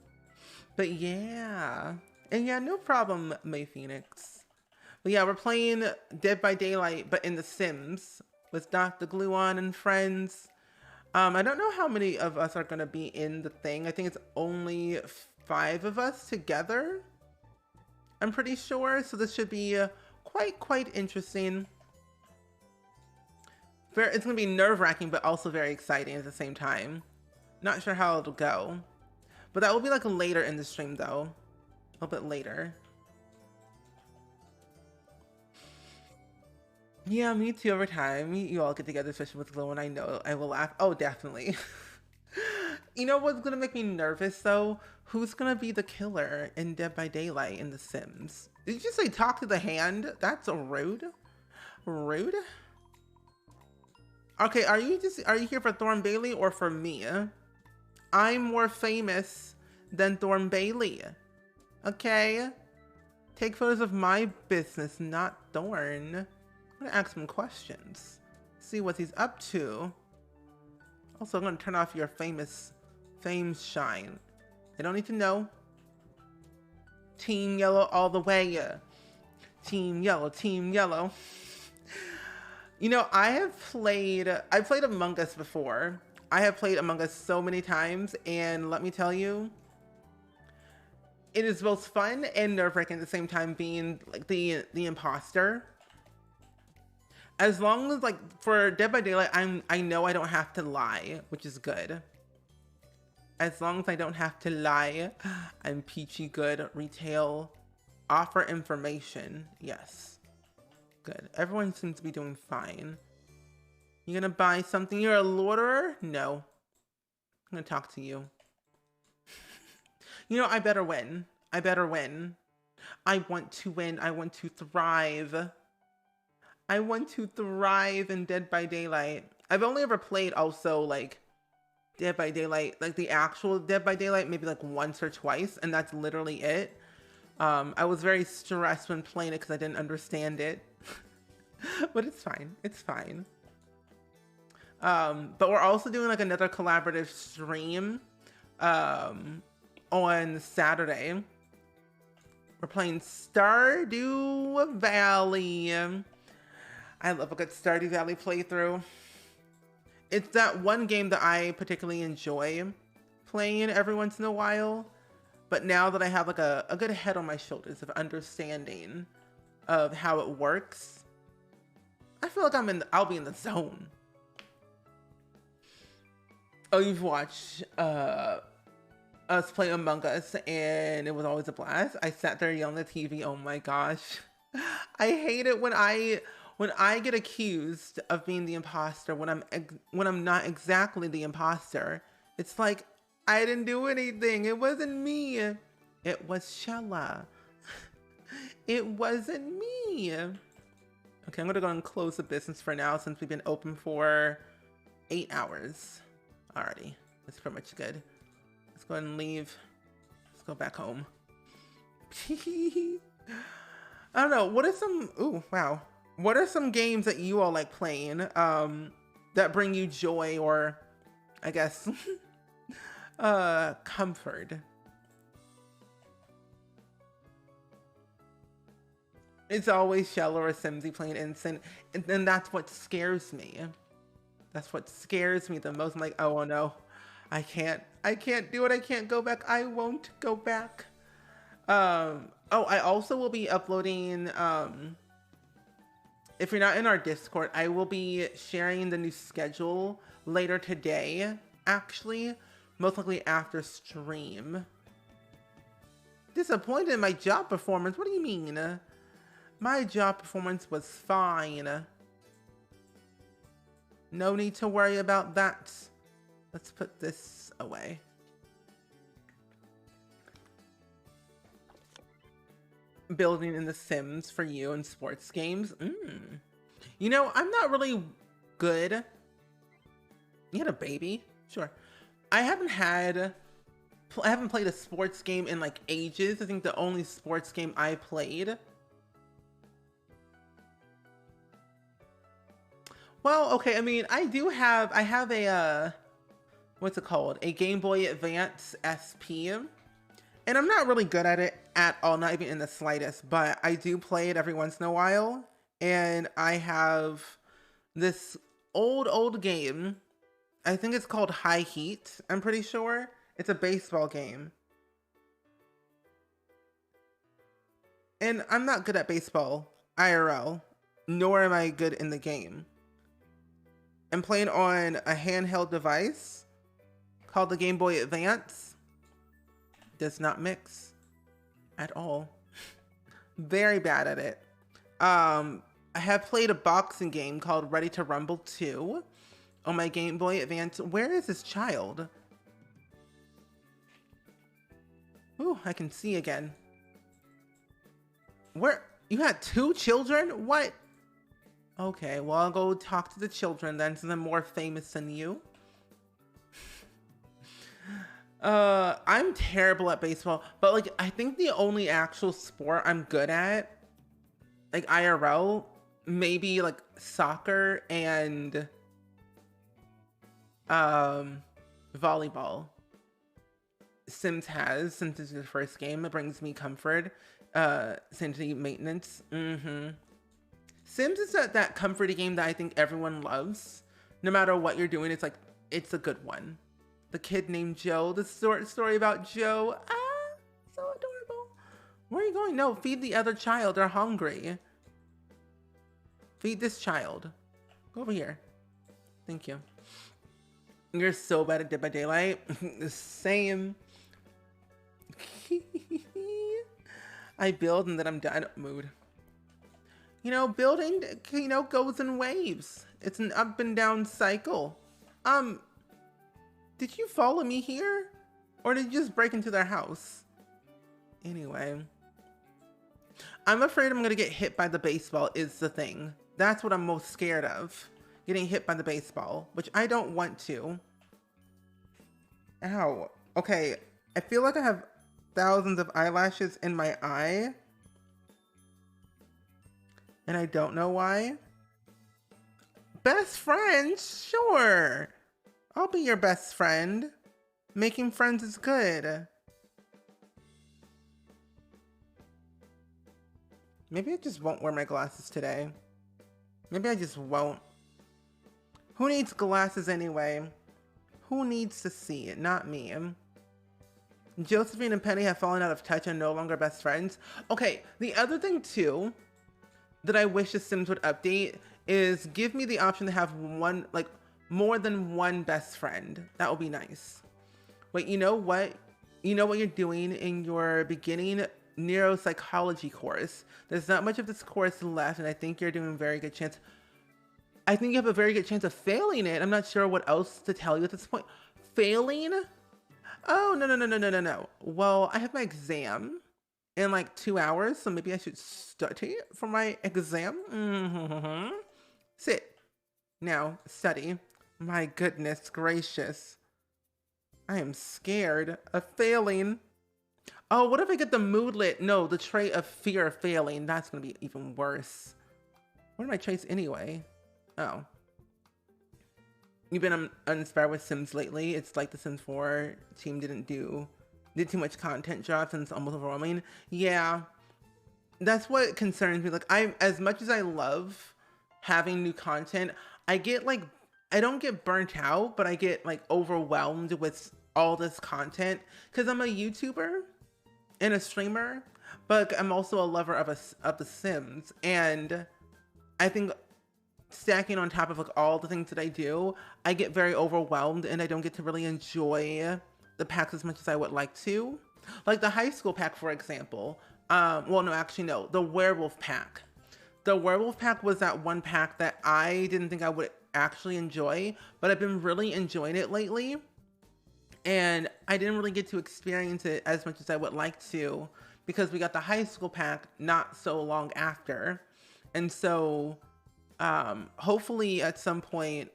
But yeah. And yeah, no problem, May Phoenix. But yeah, we're playing Dead by Daylight, but in The Sims with Dr. Gluon and friends. I don't know how many of us are going to be in the thing. I think it's only 5 of us together. I'm pretty sure. So this should be quite interesting. It's going to be nerve-wracking, but also very exciting at the same time. Not sure how it'll go. But that will be like later in the stream though. A little bit later. Yeah, me too over time. You all get together, especially with Glow, and I know I will laugh. Oh, definitely. You know what's gonna make me nervous though? Who's gonna be the killer in Dead by Daylight in The Sims? Did you just say talk to the hand? That's a rude. Rude? Okay, are you here for Thorn Bailey or for me? I'm more famous than Thorn Bailey. Okay? Take photos of my business, not Thorn. I'm gonna ask him questions. See what he's up to. Also, I'm gonna turn off your fame shine. They don't need to know. Team Yellow all the way. Team Yellow, Team Yellow. You know, I've played Among Us before. I have played Among Us so many times, and let me tell you, it is both fun and nerve-wracking at the same time being like the imposter. As long as like for Dead by Daylight, I know I don't have to lie, which is good. As long as I don't have to lie, I'm peachy good. Retail, offer information, yes, good. Everyone seems to be doing fine. You gonna buy something? You're a loiterer? No, I'm gonna talk to you. You know, I better win. I better win. I want to win. I want to thrive. I want to thrive in Dead by Daylight. I've only ever played also like Dead by Daylight, like the actual Dead by Daylight, maybe like once or twice, and that's literally it. I was very stressed when playing it because I didn't understand it. But it's fine. It's fine. But we're also doing like another collaborative stream on Saturday. We're playing Stardew Valley. I love a good Stardew Valley playthrough. It's that one game that I particularly enjoy playing every once in a while. But now that I have like a good head on my shoulders of understanding of how it works, I feel like I'll be in the zone. Oh, you've watched us play Among Us, and it was always a blast. I sat there yelling at the TV. Oh my gosh, I hate it when I get accused of being the imposter when I'm not exactly the imposter. It's like I didn't do anything. It wasn't me. It was Shella. It wasn't me. Okay, I'm gonna go and close the business for now since we've been open for 8 hours already. That's pretty much good. Let's go ahead and leave. Let's go back home. I don't know. What are some... Ooh, wow. What are some games that you all like playing that bring you joy or, I guess, comfort? It's always Shell or Simsy playing Instant, and then that's what scares me. That's what scares me the most. I'm like, oh no, I can't do it. I can't go back. I won't go back. Oh, I also will be uploading, if you're not in our Discord, I will be sharing the new schedule later today, actually, most likely after stream. Disappointed in my job performance? What do you mean? My job performance was fine. No need to worry about that. Let's put this away. Building in The Sims for you and sports games. You know, I'm not really good. You had a baby? Sure. I haven't played a sports game in like ages. I think the only sports game I played. Well, okay, I mean, I have a, what's it called? A Game Boy Advance SP. And I'm not really good at it at all, not even in the slightest, but I do play it every once in a while. And I have this old game. I think it's called High Heat, I'm pretty sure. It's a baseball game. And I'm not good at baseball, IRL, nor am I good in the game. I'm playing on a handheld device called the Game Boy Advance. Does not mix at all. Very bad at it. I have played a boxing game called Ready to Rumble 2 on my Game Boy Advance. Where is this child? Ooh, I can see again. Where? You had 2 children? What? Okay, well, I'll go talk to the children then, since I'm more famous than you. I'm terrible at baseball, but like, I think the only actual sport I'm good at, like IRL, maybe like soccer and volleyball. Sims has, since it's the first game, it brings me comfort, sanity maintenance. Sims is that comforting game that I think everyone loves. No matter what you're doing, it's like, it's a good one. The kid named Joe, the story about Joe. Ah, so adorable. Where are you going? No, feed the other child. They're hungry. Feed this child. Go over here. Thank you. You're so bad at Dead by Daylight. Same. I build and then I'm done. Mood. You know, building, you know, goes in waves. It's an up and down cycle. did you follow me here? Or did you just break into their house? Anyway. I'm afraid I'm gonna get hit by the baseball is the thing. That's what I'm most scared of. Getting hit by the baseball, which I don't want to. Ow. Okay, I feel like I have thousands of eyelashes in my eye. And I don't know why. Best friends? Sure. I'll be your best friend. Making friends is good. Maybe I just won't wear my glasses today. Maybe I just won't. Who needs glasses anyway? Who needs to see it? Not me. Josephine and Penny have fallen out of touch and no longer best friends. Okay, the other thing too that I wish the Sims would update is give me the option to have one, like more than one best friend. That would be nice. Wait, you know what? You know what you're doing in your beginning neuropsychology course. There's not much of this course left, and I think you're doing a very good chance. I think you have a very good chance of failing it. I'm not sure what else to tell you at this point. Failing? Oh, no. Well, I have my exam in like 2 hours, so maybe I should study for my exam. Sit. Now, study. My goodness gracious. I am scared of failing. Oh, what if I get the moodlet? No, the trait of fear of failing. That's going to be even worse. What are my traits anyway? Oh. You've been uninspired with Sims lately. It's like the Sims 4 team did too much content drops and it's almost overwhelming. Yeah. That's what concerns me. Like, as much as I love having new content, I don't get burnt out, but I get like overwhelmed with all this content because I'm a YouTuber and a streamer, but I'm also a lover of the Sims, and I think stacking on top of like all the things that I do, I get very overwhelmed and I don't get to really enjoy the packs as much as I would like to. Like the high school pack, for example. Well, no, actually, no, the werewolf pack. The werewolf pack was that one pack that I didn't think I would actually enjoy, but I've been really enjoying it lately. And I didn't really get to experience it as much as I would like to because we got the high school pack not so long after. And so hopefully at some point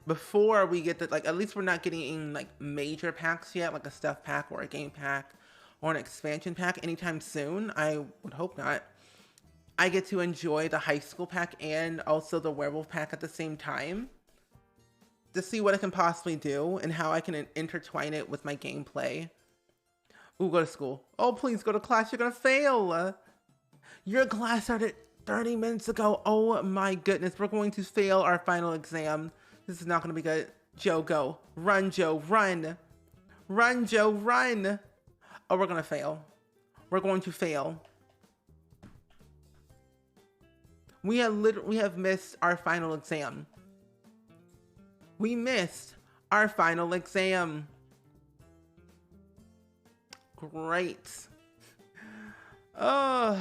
before we get like, at least we're not getting in like major packs yet, like a stuff pack or a game pack or an expansion pack anytime soon. I would hope not. I get to enjoy the high school pack and also the werewolf pack at the same time to see what I can possibly do and how I can intertwine it with my gameplay. Ooh, go to school. Oh, please go to class. You're gonna fail. Your class started 30 minutes ago. Oh my goodness. We're going to fail our final exam. This is not gonna be good. Joe, go. Run, Joe, run. Run, Joe, run. Oh, we're gonna fail. We're going to fail. We have missed our final exam. We missed our final exam. Great. Oh,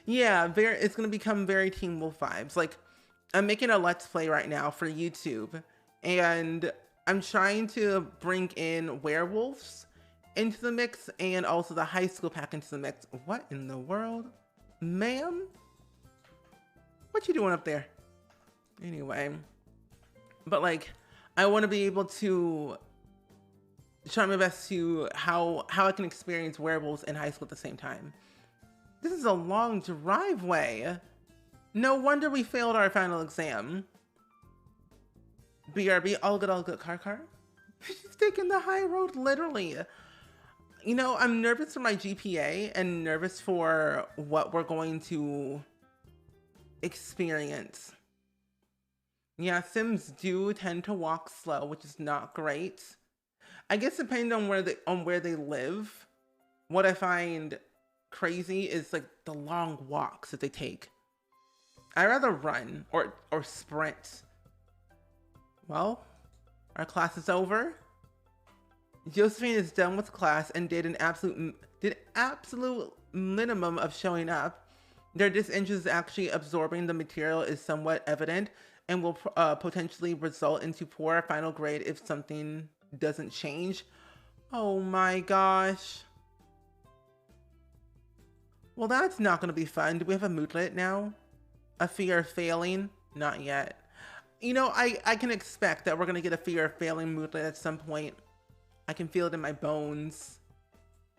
yeah, it's gonna become very Teen Wolf vibes. Like, I'm making a Let's Play right now for YouTube, and I'm trying to bring in werewolves into the mix and also the high school pack into the mix. What in the world? Ma'am? What you doing up there? Anyway. But like, I want to be able to try my best to how I can experience werewolves in high school at the same time. This is a long driveway. No wonder we failed our final exam. BRB, all good, car. She's taking the high road, literally. You know, I'm nervous for my GPA and nervous for what we're going to experience. Yeah, Sims do tend to walk slow, which is not great. I guess depending on where they live, what I find crazy is like the long walks that they take. I'd rather run or sprint. Well, our class is over. Josephine is done with class and did absolute minimum of showing up. Their disinterest in actually absorbing the material is somewhat evident, and will potentially result into poor final grade if something doesn't change. Oh my gosh. Well, that's not going to be fun. Do we have a moodlet now? A fear of failing? Not yet. You know, I can expect that we're going to get a fear of failing moodlet at some point. I can feel it in my bones.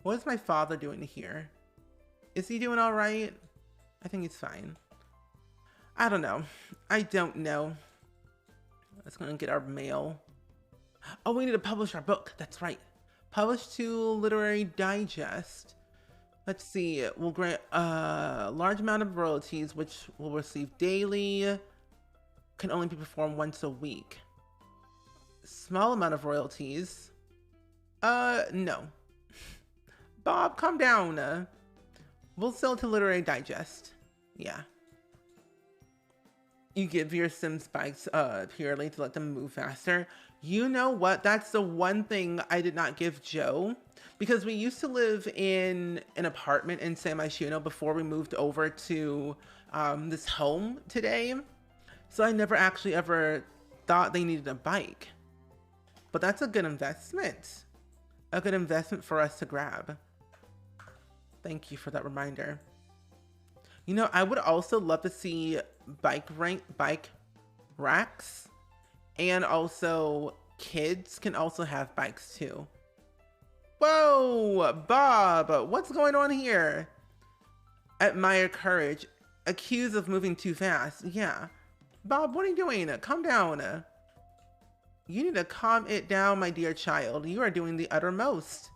What is my father doing here? Is he doing all right? I think he's fine. I don't know. I don't know. Let's go and get our mail. Oh, we need to publish our book. That's right. Publish to Literary Digest. Let's see. We'll grant a large amount of royalties, which we'll receive daily. Can only be performed once a week. Small amount of royalties. No. Bob, calm down. We'll sell to Literary Digest. Yeah. You give your Sims bikes purely to let them move faster. You know what? That's the one thing I did not give Joe, because we used to live in an apartment in San Myshuno before we moved over to this home today. So I never actually ever thought they needed a bike. But that's a good investment. A good investment for us to grab. Thank you for that reminder. You know, I would also love to see bike racks, and also kids can also have bikes too. Whoa, Bob, what's going on here? Admire courage. Accused of moving too fast. Yeah. Bob, what are you doing? Calm down. You need to calm it down, my dear child. You are doing the uttermost.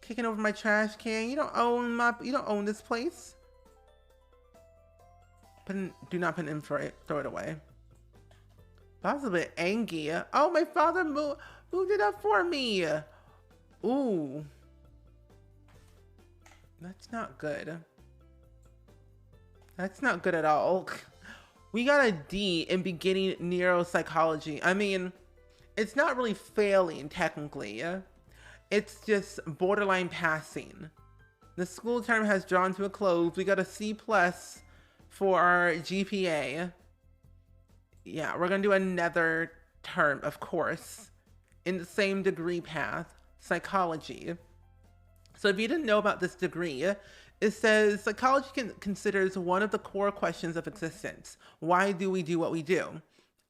Kicking over my trash can. You don't own this place. Do not put in for it. Throw it away. Bob's a bit angry. Oh, my father moved it up for me. Ooh. That's not good. That's not good at all. We got a D in beginning neuropsychology. I mean, it's not really failing technically. It's just borderline passing. The school term has drawn to a close. We got a C+ for our GPA. Yeah, we're gonna do another term, of course, in the same degree path, psychology. So if you didn't know about this degree, it says psychology considers one of the core questions of existence. Why do we do what we do?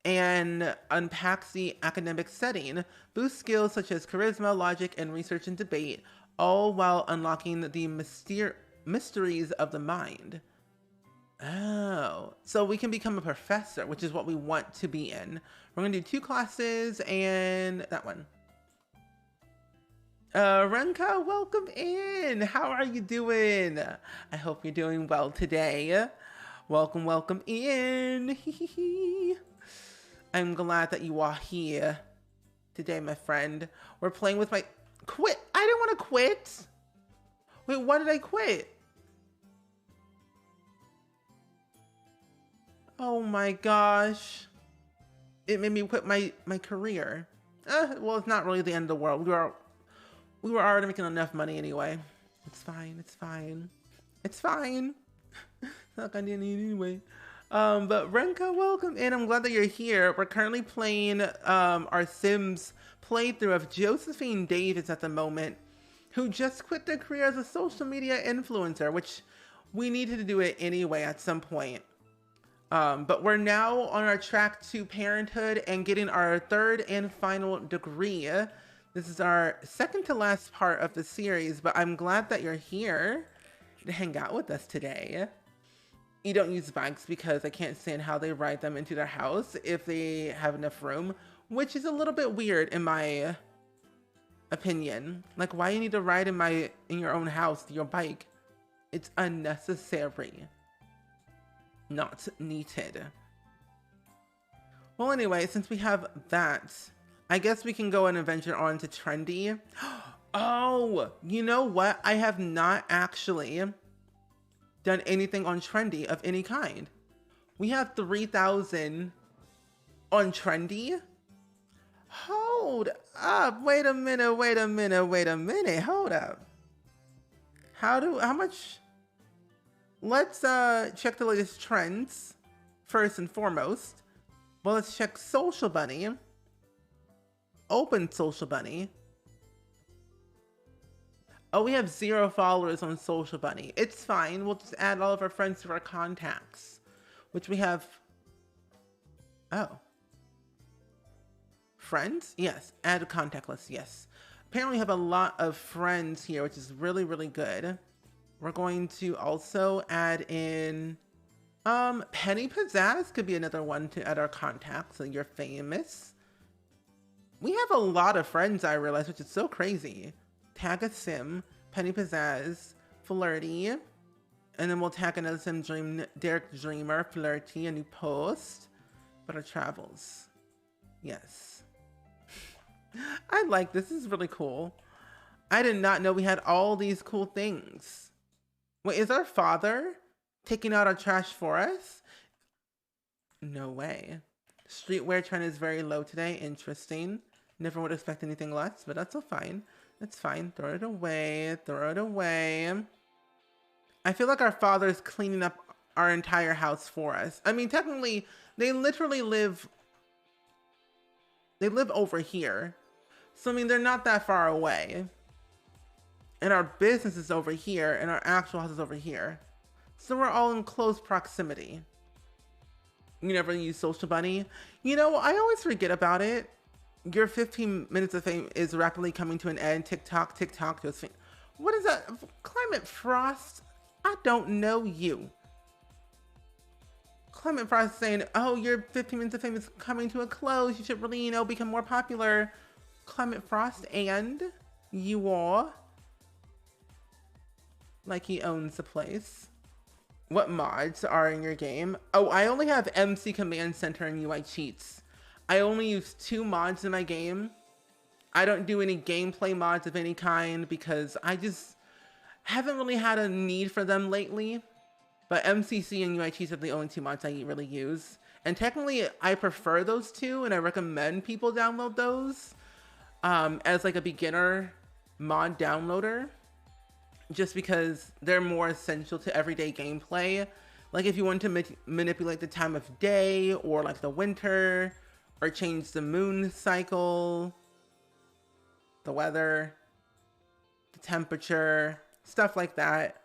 And unpacks the academic setting, boosts skills such as charisma, logic, and research and debate, all while unlocking the mysteries of the mind. Oh, so we can become a professor, which is what we want to be in. We're gonna do 2 classes and that one. Renka, welcome in. How are you doing? I hope you're doing well today. Welcome, welcome in. I'm glad that you are here today, my friend. We're playing with my quit. I didn't want to quit. Wait, why did I quit? Oh my gosh. It made me quit my career. Well, it's not really the end of the world. We were already making enough money anyway. It's fine. It's fine. It's fine. It's not gonna need it anyway. But Renka, welcome in. I'm glad that you're here. We're currently playing our Sims playthrough of Josephine Davis at the moment, who just quit their career as a social media influencer, which we needed to do it anyway at some point. But we're now on our track to parenthood and getting our 3rd and final degree. This is our second to last part of the series, but I'm glad that you're here to hang out with us today. You don't use bikes because I can't stand how they ride them into their house if they have enough room, which is a little bit weird in my opinion. Like, why you need to ride in your own house, your bike? It's unnecessary. Not needed. Well, anyway, since we have that, I guess we can go and venture on to trendy. Oh, you know what? I have not actually done anything on trendy of any kind. We have 3,000 on trendy. Hold up. Wait a minute. Hold up. How much? Let's check the latest trends first and foremost. Well, let's check Social Bunny. Open Social Bunny. Oh, we have 0 followers on Social Bunny. It's fine. We'll just add all of our friends to our contacts, which we have. Oh. Friends? Yes. Add a contact list. Yes. Apparently we have a lot of friends here, which is really, really good. We're going to also add in Penny Pizzazz could be another one to add our contacts. So you're famous. We have a lot of friends, I realize, which is so crazy. Tag a sim, Penny Pizzazz, Flirty, and then we'll tag another sim, Derek Dreamer, Flirty, a new post, but our travels. Yes. I like this. This is really cool. I did not know we had all these cool things. Wait, is our father taking out our trash for us? No way. Streetwear trend is very low today. Interesting. Never would expect anything less, but that's all fine. That's fine. Throw it away. Throw it away. I feel like our father's cleaning up our entire house for us. I mean, technically, they literally live over here. So, I mean, they're not that far away. And our business is over here, and our actual house is over here. So we're all in close proximity. You never use Social Bunny? You know, I always forget about it. Your 15 minutes of fame is rapidly coming to an end. TikTok, Josephine. What is that? Climate Frost? I don't know you. Climate Frost saying, oh, your 15 minutes of fame is coming to a close. You should really, you know, become more popular. Climate Frost and you all. Like he owns the place. What mods are in your game? Oh, I only have MC Command Center and UI Cheats. I only use 2 mods in my game. I don't do any gameplay mods of any kind because I just haven't really had a need for them lately. But MCC and UI Cheats are the only 2 mods I really use. And technically, I prefer those 2 and I recommend people download those as like a beginner mod downloader. Just because they're more essential to everyday gameplay. Like if you want to manipulate the time of day or like the winter or change the moon cycle, the weather, the temperature, stuff like that.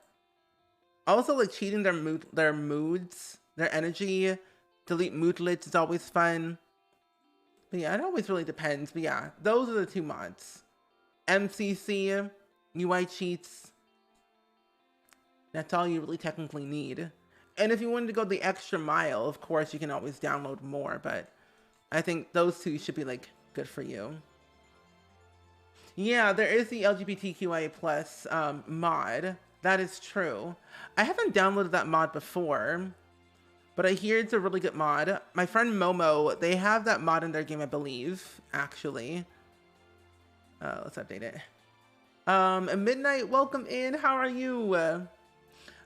Also like cheating their moods, their energy, delete moodlets is always fun. But yeah, it always really depends. But yeah, those are the 2 mods. MCC, UI Cheats. That's all you really technically need. And if you wanted to go the extra mile, of course, you can always download more, but I think those 2 should be like good for you. Yeah, there is the LGBTQIA plus mod. That is true. I haven't downloaded that mod before, but I hear it's a really good mod. My friend Momo, they have that mod in their game, I believe, actually. Let's update it. Midnight, welcome in. How are you?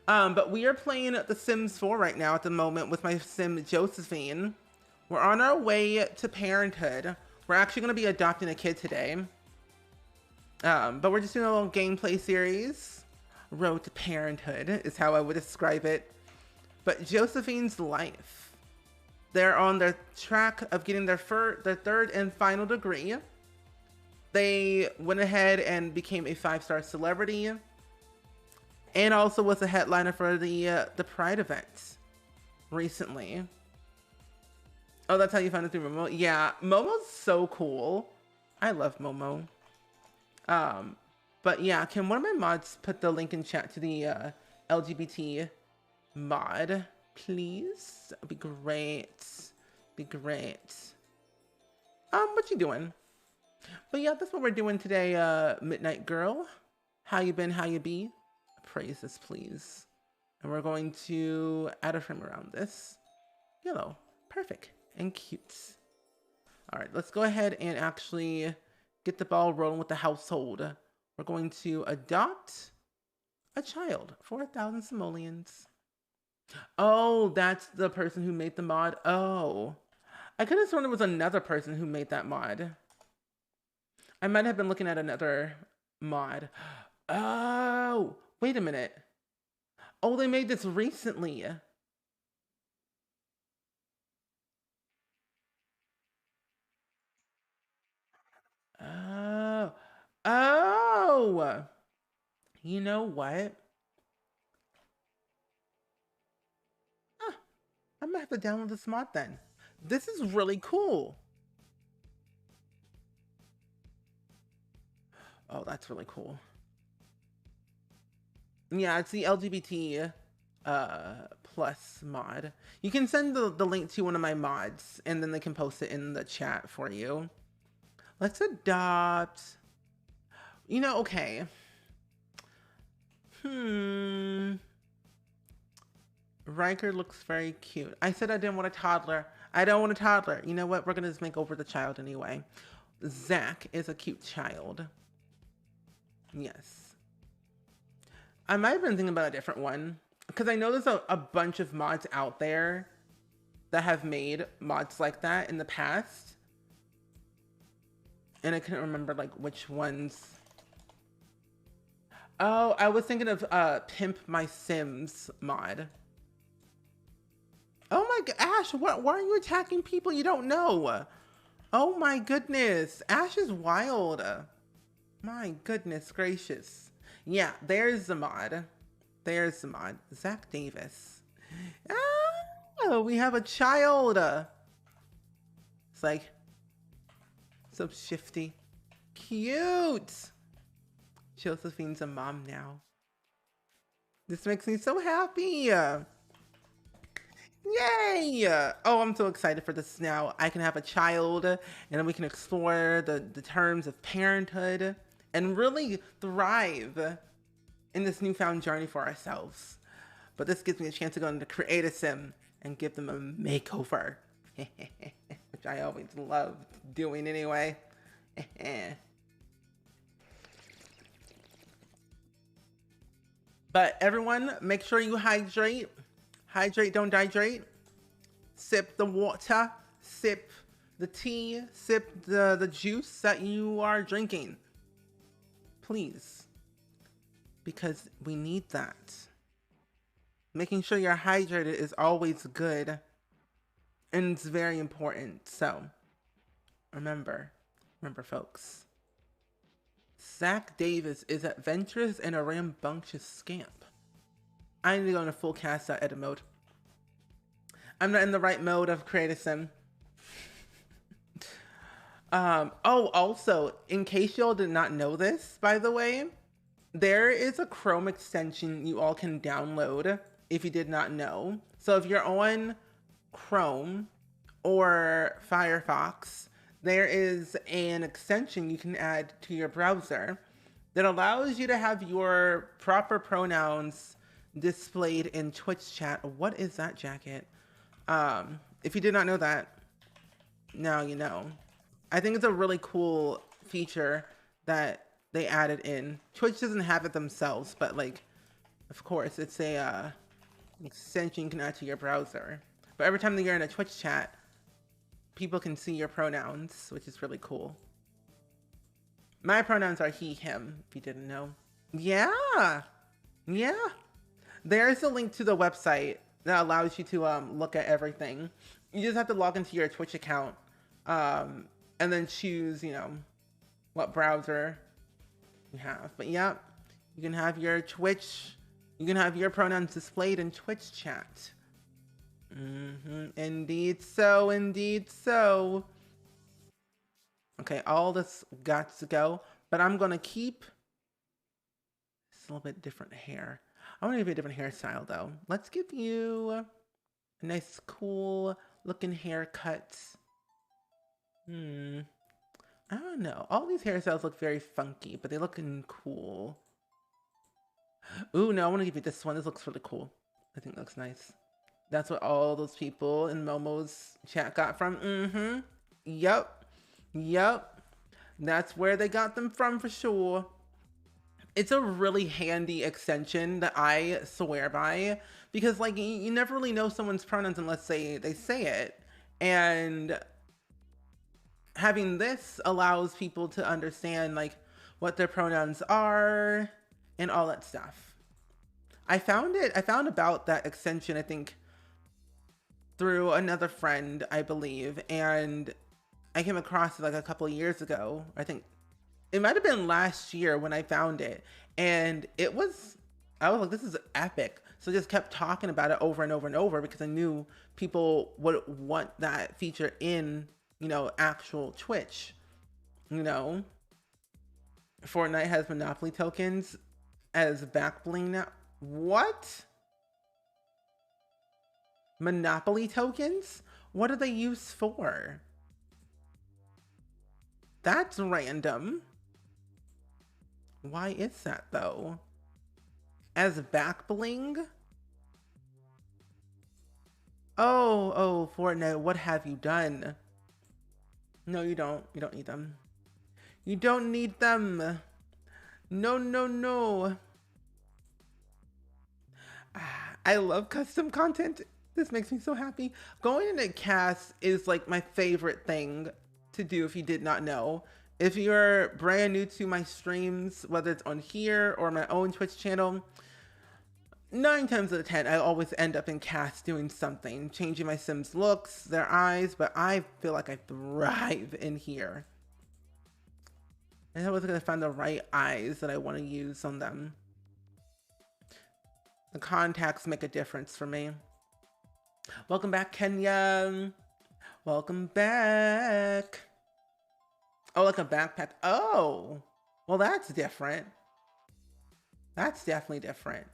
But we are playing The Sims 4 right now at the moment with my sim Josephine. We're on our way to parenthood. We're actually going to be adopting a kid today. But we're just doing a little gameplay series. Road to parenthood is how I would describe it. But Josephine's life. They're on their track of getting their 3rd and final degree. They went ahead and became a 5-star celebrity. And also was a headliner for the Pride event recently. Oh, that's how you found it through Momo? Yeah, Momo's so cool. I love Momo. But yeah, can one of my mods put the link in chat to the LGBT mod, please? That'd be great. Be great. What you doing? But yeah, that's what we're doing today, Midnight Girl. How you been? How you be? Praise this, please. And we're going to add a frame around this. Yellow. Perfect. And cute. All right, let's go ahead and actually get the ball rolling with the household. We're going to adopt a child. 4,000 simoleons. Oh, that's the person who made the mod. Oh. I could have sworn there was another person who made that mod. I might have been looking at another mod. Oh, wait a minute. Oh, they made this recently. know. You know what? Huh, I'm gonna have to download this mod then. This is really cool. Oh, that's really cool. Yeah, it's the LGBT plus mod. You can send the link to one of my mods and then they can post it in the chat for you. Let's adopt. You know, okay. Riker looks very cute. I said I didn't want a toddler. I don't want a toddler. You know what? We're gonna just make over the child anyway. Zach is a cute child. Yes. I might have been thinking about a different one because I know there's a bunch of mods out there that have made mods like that in the past. And I couldn't remember like which ones. Oh, I was thinking of Pimp My Sims mod. Oh my god, Ash, why are you attacking people you don't know? Oh my goodness, Ash is wild. My goodness gracious. Yeah, there's the mod. There's the mod. Zach Davis. Oh, we have a child. It's like so shifty. Cute. Josephine's a mom now. This makes me so happy. Yay! Oh, I'm so excited for this now. I can have a child and then we can explore the terms of parenthood and really thrive in this newfound journey for ourselves. But this gives me a chance to go into Create a Sim and give them a makeover, which I always love doing anyway. But everyone, make sure you hydrate. Hydrate, don't dehydrate. Sip the water, sip the tea, sip the juice that you are drinking. Please. Because we need that. Making sure you're hydrated is always good. And it's very important. So, remember folks. Zach Davis is adventurous and a rambunctious scamp. I need to go into full cast.edit mode. I'm not in the right mode of Create a Sim. Oh, also, in case y'all did not know this, by the way, there is a Chrome extension you all can download if you did not know. So if you're on Chrome or Firefox, there is an extension you can add to your browser that allows you to have your proper pronouns displayed in Twitch chat. What is that jacket? If you did not know that, now you know. I think it's a really cool feature that they added in. Twitch doesn't have it themselves, but like, of course, it's a extension you can add to your browser. But every time that you're in a Twitch chat, people can see your pronouns, which is really cool. My pronouns are he, him, if you didn't know. Yeah. Yeah. There's a link to the website that allows you to look at everything. You just have to log into your Twitch account and then choose, you know, what browser you have. But yeah, you can have your Twitch, you can have your pronouns displayed in Twitch chat. Indeed so, indeed so. Okay, all this got to go, but I'm gonna keep this a little bit different hair. I want to give you a different hairstyle though. Let's give you a nice, cool looking haircut. I don't know. All these hairstyles look very funky, but they looking cool. Ooh, no, I want to give you this one. This looks really cool. I think it looks nice. That's what all those people in Momo's chat got from. Yup. That's where they got them from for sure. It's a really handy extension that I swear by because like you never really know someone's pronouns unless they say it. And having this allows people to understand like what their pronouns are and all that stuff. I found about that extension, I think, through another friend, I believe, and I came across it like a couple of years ago. I think It might have been last year when I found it. And I was like, this is epic. So I just kept talking about it over and over and over because I knew people would want that feature in, actual Twitch. You know, Fortnite has Monopoly tokens as back bling now. What? Monopoly tokens? What are they used for? That's random. Why is that though? As back bling? Oh, Fortnite, what have you done? No, you don't. You don't need them. You don't need them. No, no, no. I love custom content. This makes me so happy. Going into cast is like my favorite thing to do if you did not know. If you're brand new to my streams, whether it's on here or my own Twitch channel, 9 times out of 10, I always end up in cast doing something, changing my Sims' looks, their eyes, but I feel like I thrive in here. And I was gonna find the right eyes that I want to use on them. The contacts make a difference for me. Welcome back, Kenya. Welcome back. Oh, like a backpack. Oh, well, that's different. That's definitely different.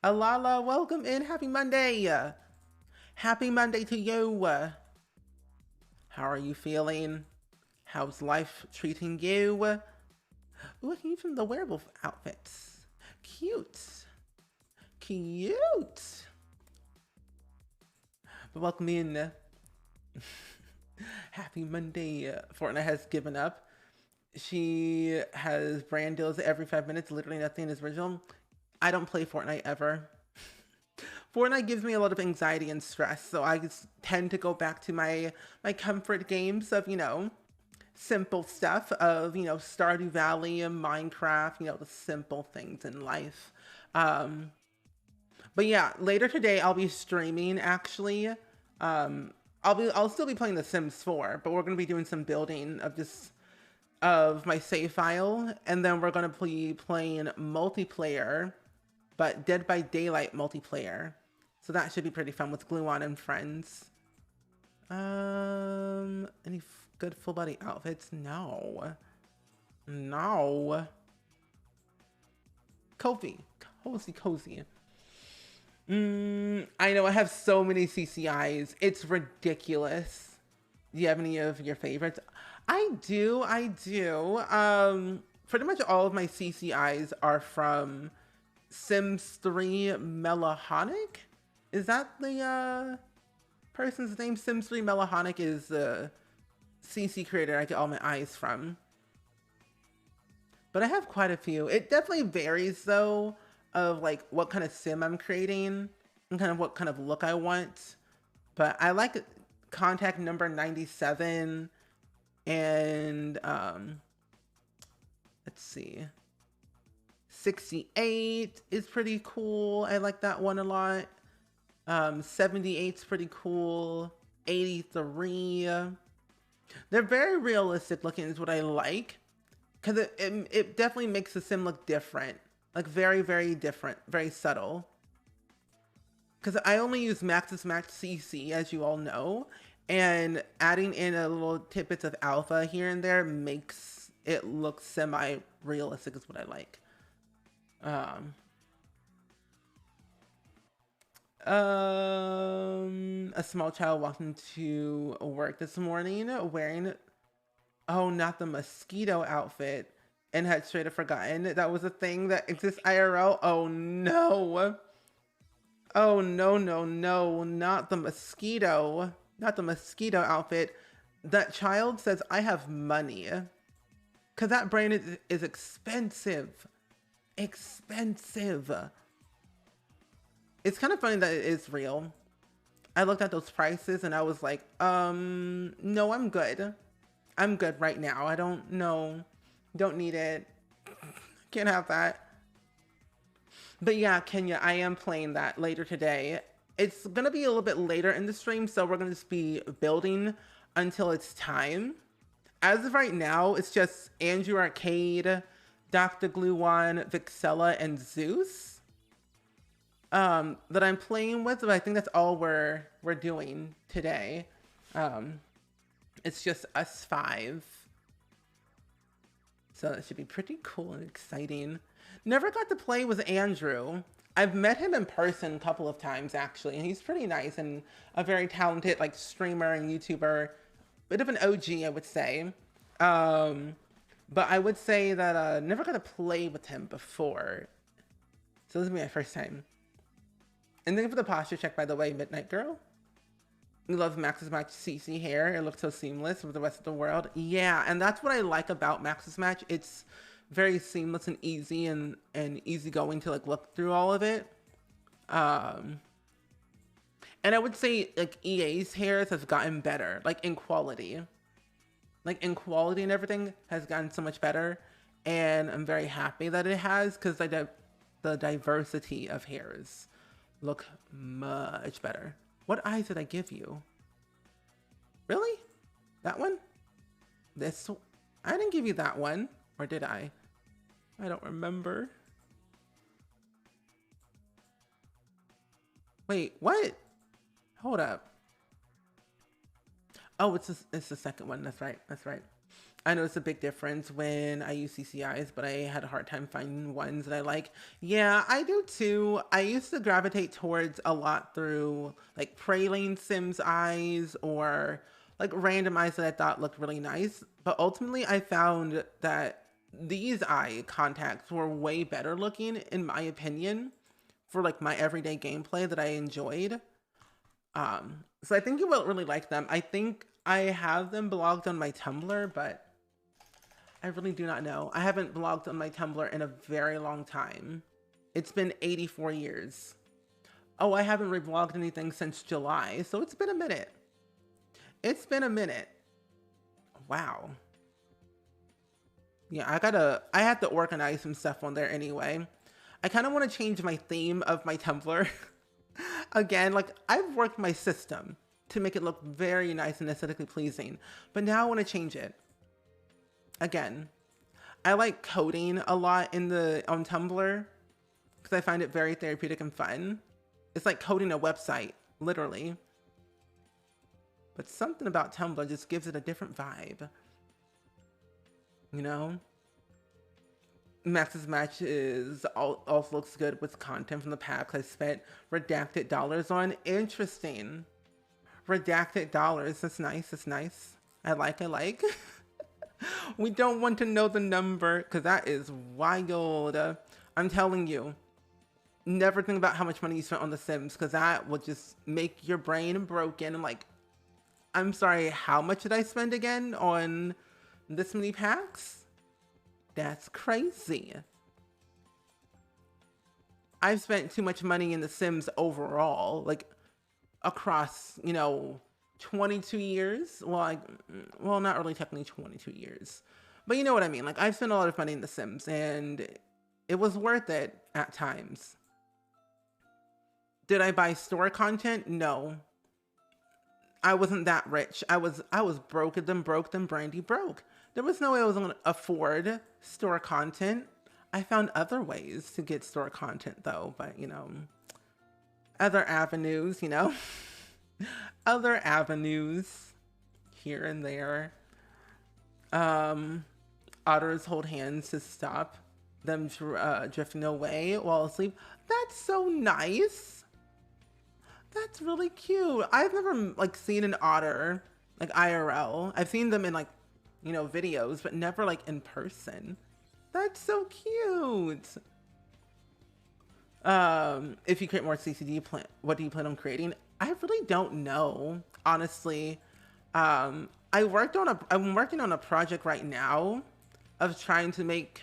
Alala, welcome in. Happy Monday. Happy Monday to you. How are you feeling? How's life treating you? Ooh, I can use from the werewolf outfits. Cute. Cute. But welcome in. Happy Monday. Fortnite has given up. She has brand deals every 5 minutes. Literally nothing is original. I don't play Fortnite ever. Fortnite gives me a lot of anxiety and stress, so I just tend to go back to my comfort games of, simple stuff of, Stardew Valley and Minecraft, the simple things in life. But yeah, later today I'll be streaming actually. I'll still be playing The Sims 4, but we're gonna be doing some building of my save file, and then we're gonna be playing multiplayer, but Dead by Daylight multiplayer. So that should be pretty fun with Gluon and friends. Any good full body outfits? No. Cozy. I know I have so many CCIs. It's ridiculous. Do you have any of your favorites? I do. Pretty much all of my CCIs are from Sims 3 Melahonic. Is that the person's name? Sims 3 Melahonic is the CC creator I get all my eyes from. But I have quite a few. It definitely varies though of like what kind of sim I'm creating and kind of what kind of look I want. But I like contact number 97 and let's see, 68 is pretty cool. I like that one a lot. 78's pretty cool. 83. They're very realistic looking is what I like. Because it definitely makes the sim look different. Like very, very different. Very subtle. Because I only use Max's Max CC, as you all know. And adding in a little tidbits of alpha here and there makes it look semi-realistic is what I like. A small child walked into work this morning wearing, oh, not the mosquito outfit, and had straight up forgotten that was a thing that exists IRL. Oh no. Oh no, not the mosquito. Not the mosquito outfit. That child says, I have money. Because that brand is expensive. Expensive. It's kind of funny that it is real. I looked at those prices and I was like, no, I'm good. I'm good right now. I don't know. Don't need it. Can't have that. But yeah, Kenya, I am playing that later today. It's going to be a little bit later in the stream, so we're going to just be building until it's time. As of right now, it's just Andrew Arcade, Dr. Gluon, Vixella, and Zeus that I'm playing with. But I think that's all we're doing today. It's just us five. So that should be pretty cool and exciting. Never got to play with Andrew. I've met him in person a couple of times actually, and he's pretty nice and a very talented like streamer and YouTuber. Bit of an OG, I would say. But I would say that never got to play with him before. So this is my first time. And thank you for the posture check, by the way, Midnight Girl. We love Max's Match CC hair. It looks so seamless with the rest of the world. Yeah, and that's what I like about Max's Match. It's very seamless and easy and easygoing to like look through all of it. And I would say like EA's hairs has gotten better, like in quality. Like in quality and everything has gotten so much better. And I'm very happy that it has because the diversity of hairs look much better. What eyes did I give you? Really? That one? This? I didn't give you that one. Or did I? I don't remember. Wait, what? Hold up. Oh, it's the second one. That's right. That's right. I know it's a big difference when I use CCIs, but I had a hard time finding ones that I like. Yeah, I do too. I used to gravitate towards a lot through like Praline Sims eyes or like random eyes that I thought looked really nice. But ultimately, I found that these eye contacts were way better looking, in my opinion, for like my everyday gameplay that I enjoyed. So I think you will really like them. I think I have them blogged on my Tumblr, but I really do not know. I haven't blogged on my Tumblr in a very long time. It's been 84 years. Oh, I haven't reblogged anything since July, so it's been a minute. It's been a minute. Wow. Yeah, I have to organize some stuff on there anyway. I kind of want to change my theme of my Tumblr. Again, like I've worked my system to make it look very nice and aesthetically pleasing, but now I want to change it. Again, I like coding a lot on Tumblr because I find it very therapeutic and fun. It's like coding a website, literally. But something about Tumblr just gives it a different vibe. You know? Max's Match also looks good with content from the packs I spent redacted dollars on. Interesting. Redacted dollars. That's nice. That's nice. I like. We don't want to know the number because that is wild. I'm telling you, never think about how much money you spent on The Sims because that will just make your brain broken. I'm like, I'm sorry, how much did I spend again on this many packs? That's crazy. I've spent too much money in The Sims overall, like across, 22 years. Well, not really technically 22 years, but you know what I mean? Like I've spent a lot of money in The Sims and it was worth it at times. Did I buy store content? No. I wasn't that rich. I was broke than Brandy broke. There was no way I was going to afford store content. I found other ways to get store content though, but other avenues, other avenues here and there. Otters hold hands to stop them drifting away while asleep. That's so nice. That's really cute. I've never seen an otter like IRL. I've seen them in videos, but never in person. That's so cute. If you create more CCD, what do you plan on creating? I really don't know, honestly. I'm working on a project right now of trying to make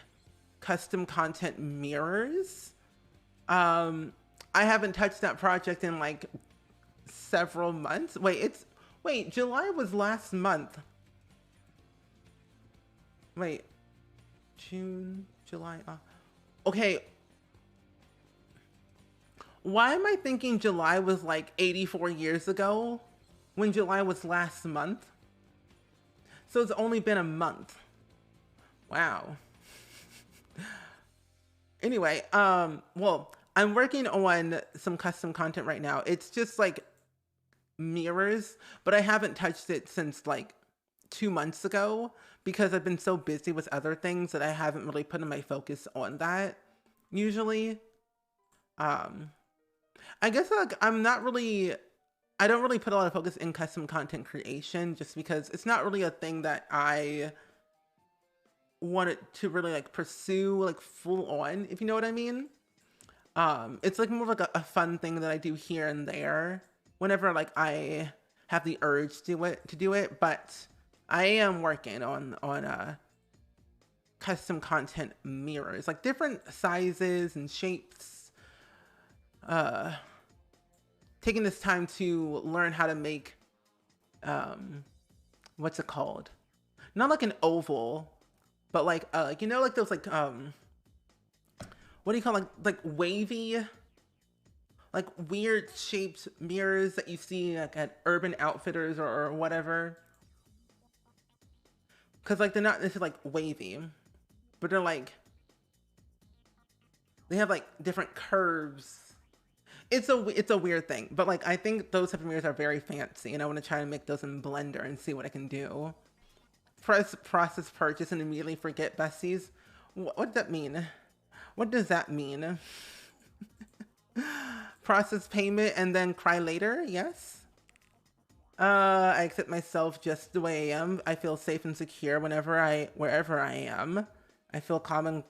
custom content mirrors. I haven't touched that project in several months. Wait, July was last month. Wait, June, July. Okay. Why am I thinking July was 84 years ago when July was last month? So it's only been a month. Wow. Anyway, well, I'm working on some custom content right now. It's just like mirrors, but I haven't touched it since like 2 months ago because I've been so busy with other things that I haven't really put my focus on that usually. Um, I guess like I don't really put a lot of focus in custom content creation just because it's not really a thing that I wanted to really like pursue like full on, if you know what I mean. It's like more of like a fun thing that I do here and there whenever like I have the urge to do it, but I am working on custom content mirrors, like different sizes and shapes. Uh Taking this time to learn how to make what's it called? Not like an oval, but like you know like those like what do you call like wavy, like weird shaped mirrors that you see like at Urban Outfitters or whatever. Cause like they're not necessarily like wavy, but they're like they have like different curves. It's a weird thing, but like I think those type of mirrors are very fancy, and I want to try and make those in Blender and see what I can do. Process purchase and immediately forget besties. What does that mean? What does that mean? Process payment and then cry later? Yes. I accept myself just the way I am. I feel safe and secure wherever I am. I feel calm and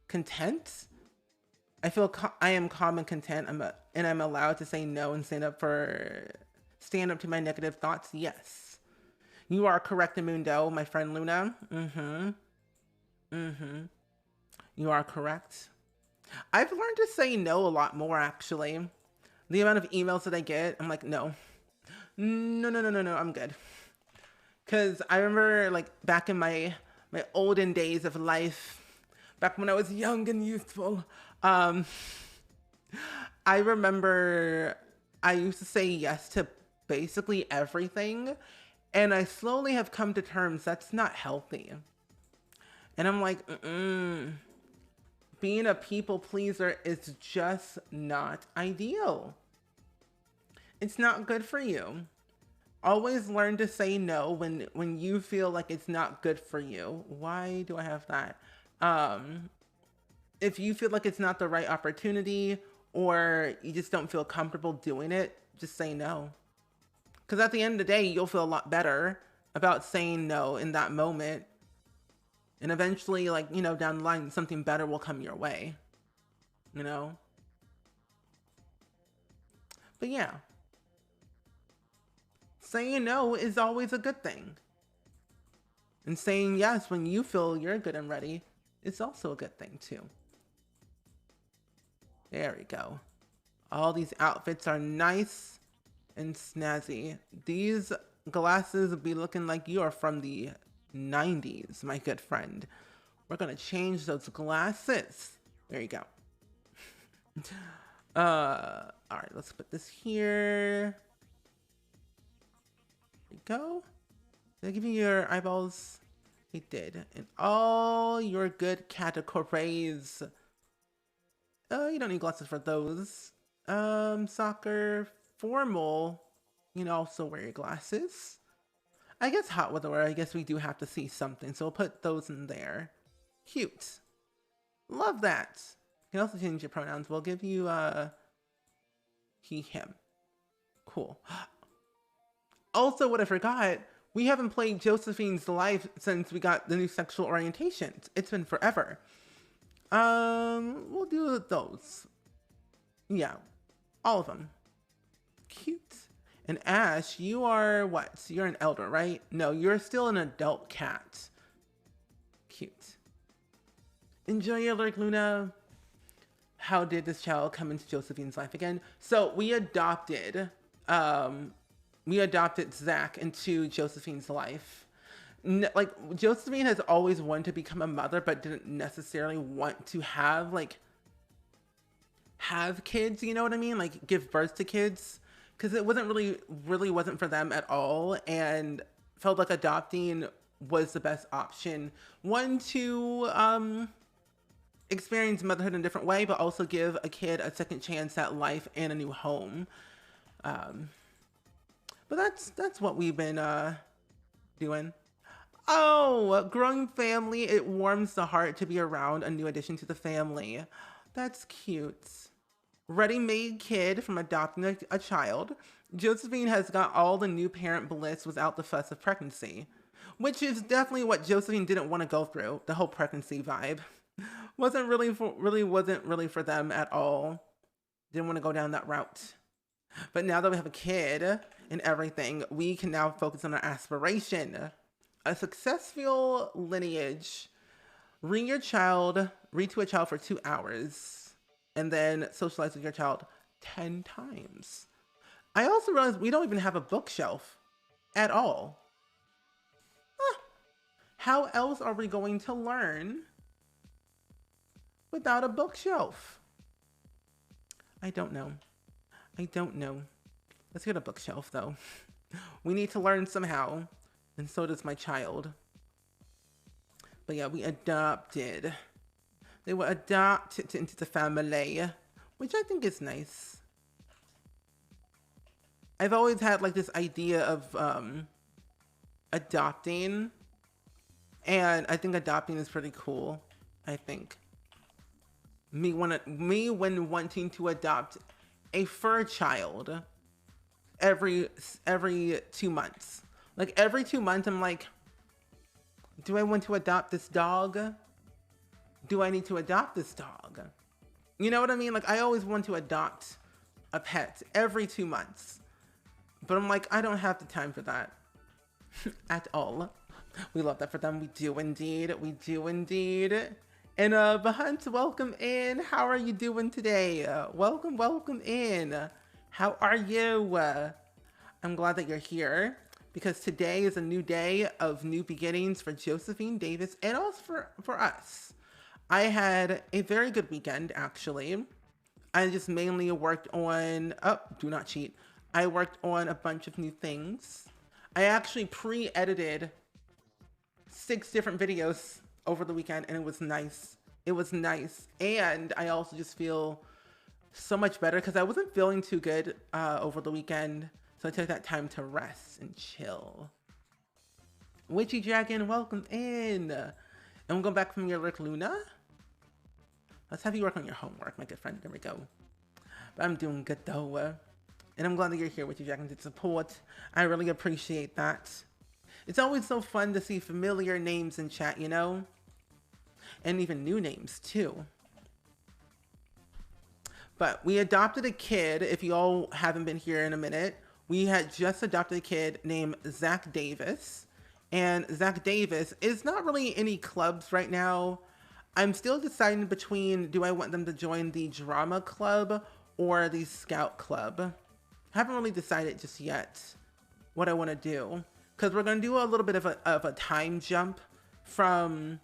content. I am calm and content. And I'm allowed to say no and stand up to my negative thoughts. Yes. You are correct, Amundo, my friend Luna. You are correct. I've learned to say no a lot more, actually. The amount of emails that I get, I'm like, no. No, I'm good. Because I remember, like, back in my olden days of life, back when I was young and youthful, I remember I used to say yes to basically everything, and I slowly have come to terms that's not healthy. And I'm like, being a people pleaser is just not ideal. It's not good for you. Always learn to say no when you feel like it's not good for you. Why do I have that? If you feel like it's not the right opportunity or you just don't feel comfortable doing it, just say no. Because at the end of the day, you'll feel a lot better about saying no in that moment. And eventually, like, you know, down the line, something better will come your way. You know? But yeah. Saying no is always a good thing. And saying yes when you feel you're good and ready is also a good thing too. There we go. All these outfits are nice and snazzy. These glasses will be looking like you are from the 90s, my good friend. We're gonna change those glasses. There you go. All right, let's put this here. There you go. Did I give you your eyeballs? It did. And all your good categories. You don't need glasses for those. Soccer, formal. You can also wear your glasses. I guess hot weather wear, I guess we do have to see something, so we'll put those in there. Cute. Love that. You can also change your pronouns. We'll give you, he, him. Cool. Also, what I forgot, we haven't played Josephine's life since we got the new sexual orientations. It's been forever. We'll do those. Yeah, all of them. Cute. And Ash, you are what? So you're an elder, right? No, you're still an adult cat. Cute. Enjoy your lurk, Luna. How did this child come into Josephine's life again? So we adopted Zach into Josephine's life. Like, Josephine has always wanted to become a mother, but didn't necessarily want to have kids, you know what I mean? Like, give birth to kids. Because it wasn't really wasn't for them at all. And felt like adopting was the best option. One, to experience motherhood in a different way, but also give a kid a second chance at life and a new home. But that's what we've been doing. Oh, growing family, it warms the heart to be around a new addition to the family. That's cute. Ready-made kid from adopting a child. Josephine has got all the new parent bliss without the fuss of pregnancy, which is definitely what Josephine didn't want to go through. The whole pregnancy vibe wasn't really for them at all. Didn't want to go down that route. But now that we have a kid and everything, we can now focus on our aspiration. A successful lineage. Read to a child for 2 hours, and then socialize with your child 10 times. I also realized we don't even have a bookshelf at all. How else are we going to learn without a bookshelf? I don't know. Let's get a bookshelf though. We need to learn somehow, and so does my child. But yeah, we adopted. They were adopted into the family, which I think is nice. I've always had like this idea of adopting, and I think adopting is pretty cool. I think me when wanting to adopt a fur child every 2 months. Like every 2 months, I'm like, do I want to adopt this dog? Do I need to adopt this dog? You know what I mean? Like I always want to adopt a pet every 2 months. But I'm like, I don't have the time for that at all. We love that for them. We do indeed. And Bahant, welcome in. How are you doing today? Welcome in. How are you? I'm glad that you're here, because today is a new day of new beginnings for Josephine Davis and also for us. I had a very good weekend, actually. I just mainly worked on, do not cheat. I worked on a bunch of new things. I actually pre-edited 6 different videos over the weekend, and it was nice. And I also just feel so much better because I wasn't feeling too good over the weekend. So I took that time to rest and chill. Witchy Dragon, welcome in. And we'll go back from your work, Luna. Let's have you work on your homework, my good friend. There we go. But I'm doing good though. And I'm glad that you're here, Witchy Dragon, to support. I really appreciate that. It's always so fun to see familiar names in chat, you know? And even new names too. But we adopted a kid, if you all haven't been here in a minute. We had just adopted a kid named Zach Davis. And Zach Davis is not really any clubs right now. I'm still deciding between, do I want them to join the drama club or the scout club? I haven't really decided just yet what I want to do. Because we're going to do a little bit of a time jump from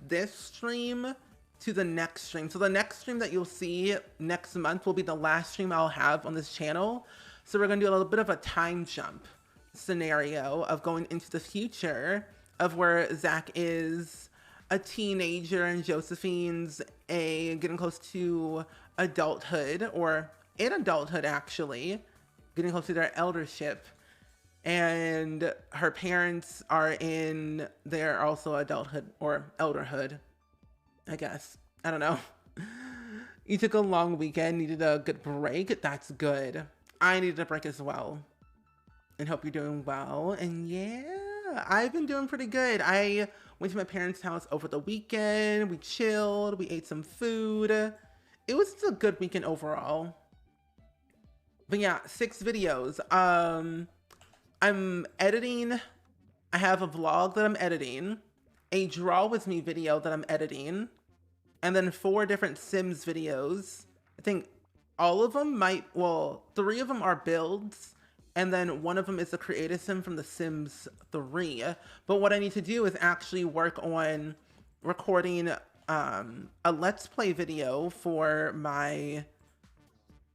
this stream to the next stream. So the next stream that you'll see next month will be the last stream I'll have on this channel. So we're going to do a little bit of a time jump scenario of going into the future of where Zach is a teenager and Josephine's getting close to adulthood, or in adulthood actually, getting close to their eldership. And her parents are in their also adulthood or elderhood, I guess. I don't know. You took a long weekend, needed a good break. That's good. I needed a break as well. And hope you're doing well. And yeah, I've been doing pretty good. I went to my parents' house over the weekend. We chilled. We ate some food. It was a good weekend overall. But yeah, 6 videos. I'm editing. I have a vlog that I'm editing, a draw with me video that I'm editing, and then 4 different Sims videos. I think all of them 3 of them are builds, and then 1 of them is a creative sim from The Sims 3. But what I need to do is actually work on recording a Let's Play video for my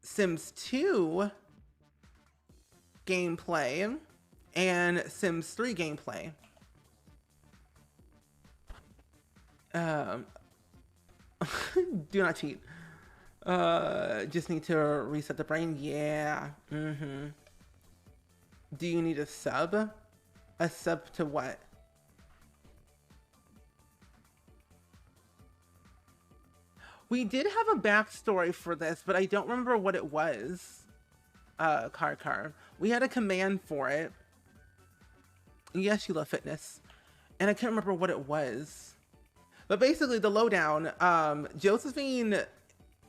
Sims 2 gameplay. and Sims 3 gameplay. Um, do not cheat. Just need to reset the brain. Yeah. Do you need a sub? A sub to what? We did have a backstory for this, but I don't remember what it was. Car. We had a command for it. Yes, you love fitness. And I can't remember what it was. But basically the lowdown, Josephine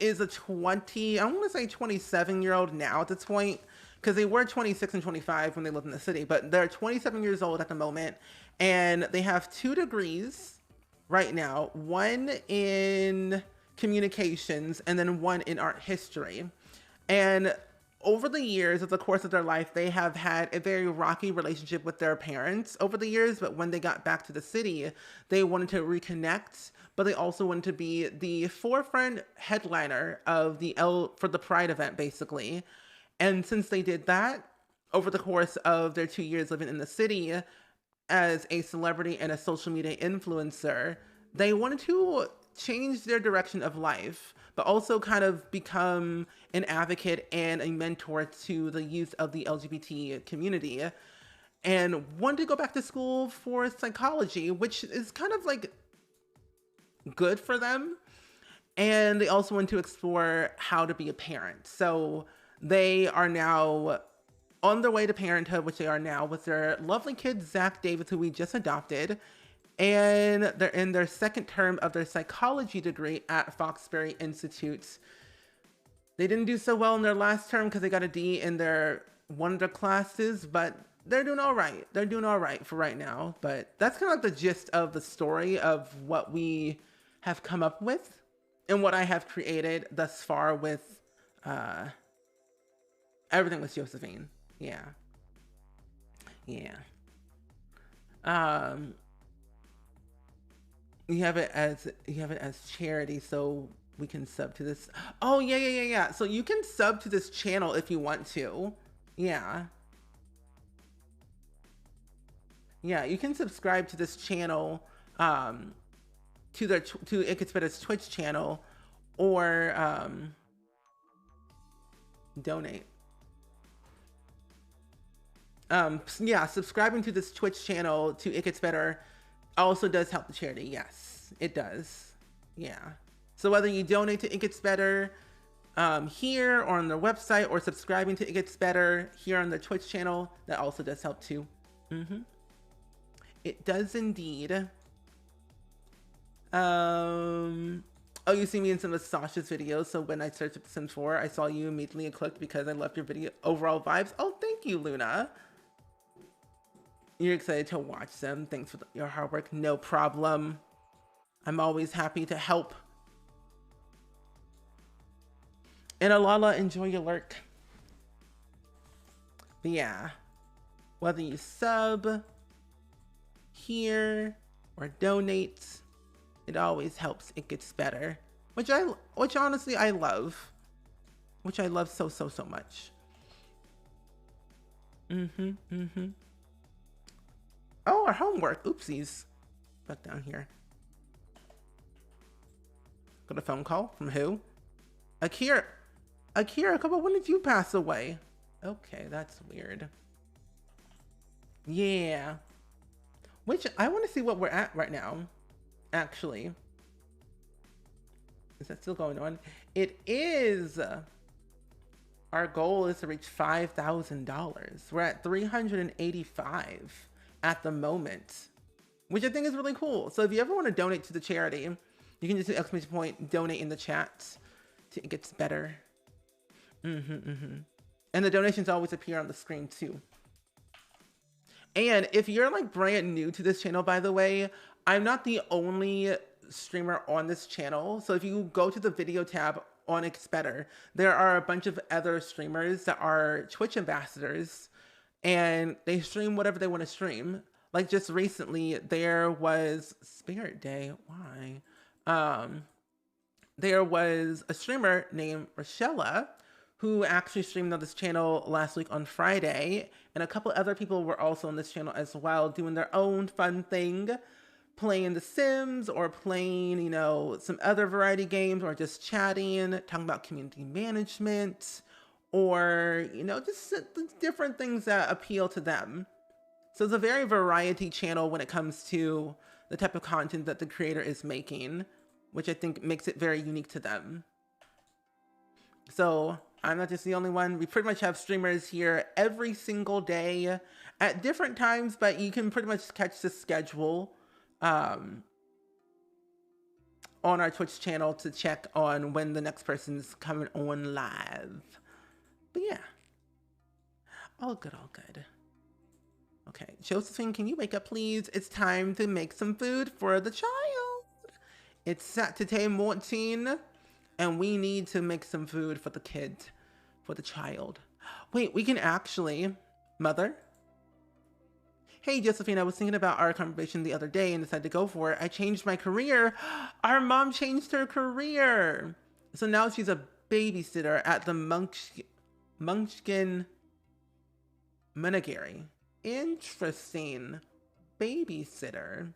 is a 20, I want to say 27-year-old now at this point, because they were 26 and 25 when they lived in the city, but they're 27 years old at the moment, and they have 2 degrees right now, one in communications and then one in art history. And over the years, of the course of their life, they have had a very rocky relationship with their parents over the years, but when they got back to the city, they wanted to reconnect, but they also wanted to be the forefront headliner of for the Pride event, basically. And since they did that, over the course of their 2 years living in the city as a celebrity and a social media influencer, they wanted to change their direction of life, but also kind of become an advocate and a mentor to the youth of the LGBT community, and wanted to go back to school for psychology, which is kind of like good for them. And they also want to explore how to be a parent. So they are now on their way to parenthood, which they are now with their lovely kid, Zach Davis, who we just adopted. And they're in their 2nd term of their psychology degree at Foxbury Institute. They didn't do so well in their last term because they got a D in one of their classes, but they're doing all right. They're doing all right for right now. But that's kind of like the gist of the story of what we have come up with and what I have created thus far with everything with Josephine. Yeah. You have it as charity, so we can sub to this. Oh, yeah. So you can sub to this channel if you want to. Yeah, you can subscribe to this channel, to It Gets Better's Twitch channel, or donate. Yeah, subscribing to this Twitch channel to It Gets Better also does help the charity. Yes, it does. Yeah. So whether you donate to It Gets Better here or on their website, or subscribing to It Gets Better here on the Twitch channel, that also does help too. It does indeed. Oh, you see me in some of Sasha's videos, so when I searched up Sims 4, I saw you immediately and clicked because I loved your video overall vibes. Oh, thank you, Luna. You're excited to watch them. Thanks for your hard work. No problem. I'm always happy to help. And Alala, enjoy your lurk. But yeah, whether you sub here or donate, it always helps It Gets Better, which honestly I love, which I love so much. Oh, our homework. Oopsies. Back down here. Got a phone call from who? Akira, when did you pass away? Okay, that's weird. Yeah. Which, I want to see what we're at right now, actually. Is that still going on? It is. Our goal is to reach $5,000. We're at 385 at the moment, which I think is really cool. So if you ever want to donate to the charity, you can just do exclamation point donate in the chat to It Gets Better. And the donations always appear on the screen too. And if you're like brand new to this channel, by the way, I'm not the only streamer on this channel. So if you go to the video tab on It Gets Better, there are a bunch of other streamers that are Twitch ambassadors, and they stream whatever they want to stream. Like just recently, there was Spirit Day. Why? There was a streamer named Rochella who actually streamed on this channel last week on Friday. And a couple other people were also on this channel as well, doing their own fun thing, playing The Sims or playing, you know, some other variety games, or just chatting, talking about community management, or, you know, just different things that appeal to them. So it's a very variety channel when it comes to the type of content that the creator is making, which I think makes it very unique to them. So I'm not just the only one. We pretty much have streamers here every single day at different times, but you can pretty much catch the schedule on our Twitch channel to check on when the next person's coming on live. But yeah, all good, all good. Okay, Josephine, can you wake up, please? It's time to make some food for the child. It's Saturday morning, and we need to make some food for the kid, for the child. Wait, we can actually, Mother? Hey, Josephine, I was thinking about our conversation the other day and decided to go for it. I changed my career. Our mom changed her career. So now she's a babysitter at the Munchkin Menageri. Interesting. Babysitter.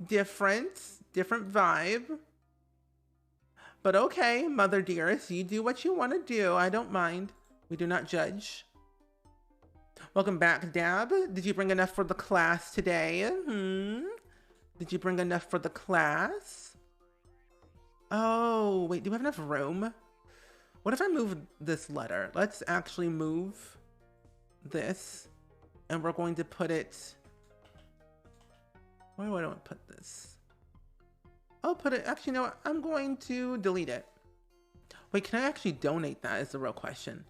Different vibe. But okay, Mother dearest, you do what you want to do. I don't mind. We do not judge. Welcome back, Dab. Did you bring enough for the class today? Did you bring enough for the class? Oh, wait, do we have enough room? What if I move this letter? Let's actually move this, and we're going to put it... Where do I want to put this? I'll put it... Actually, no, I'm going to delete it. Wait, can I actually donate that is the real question.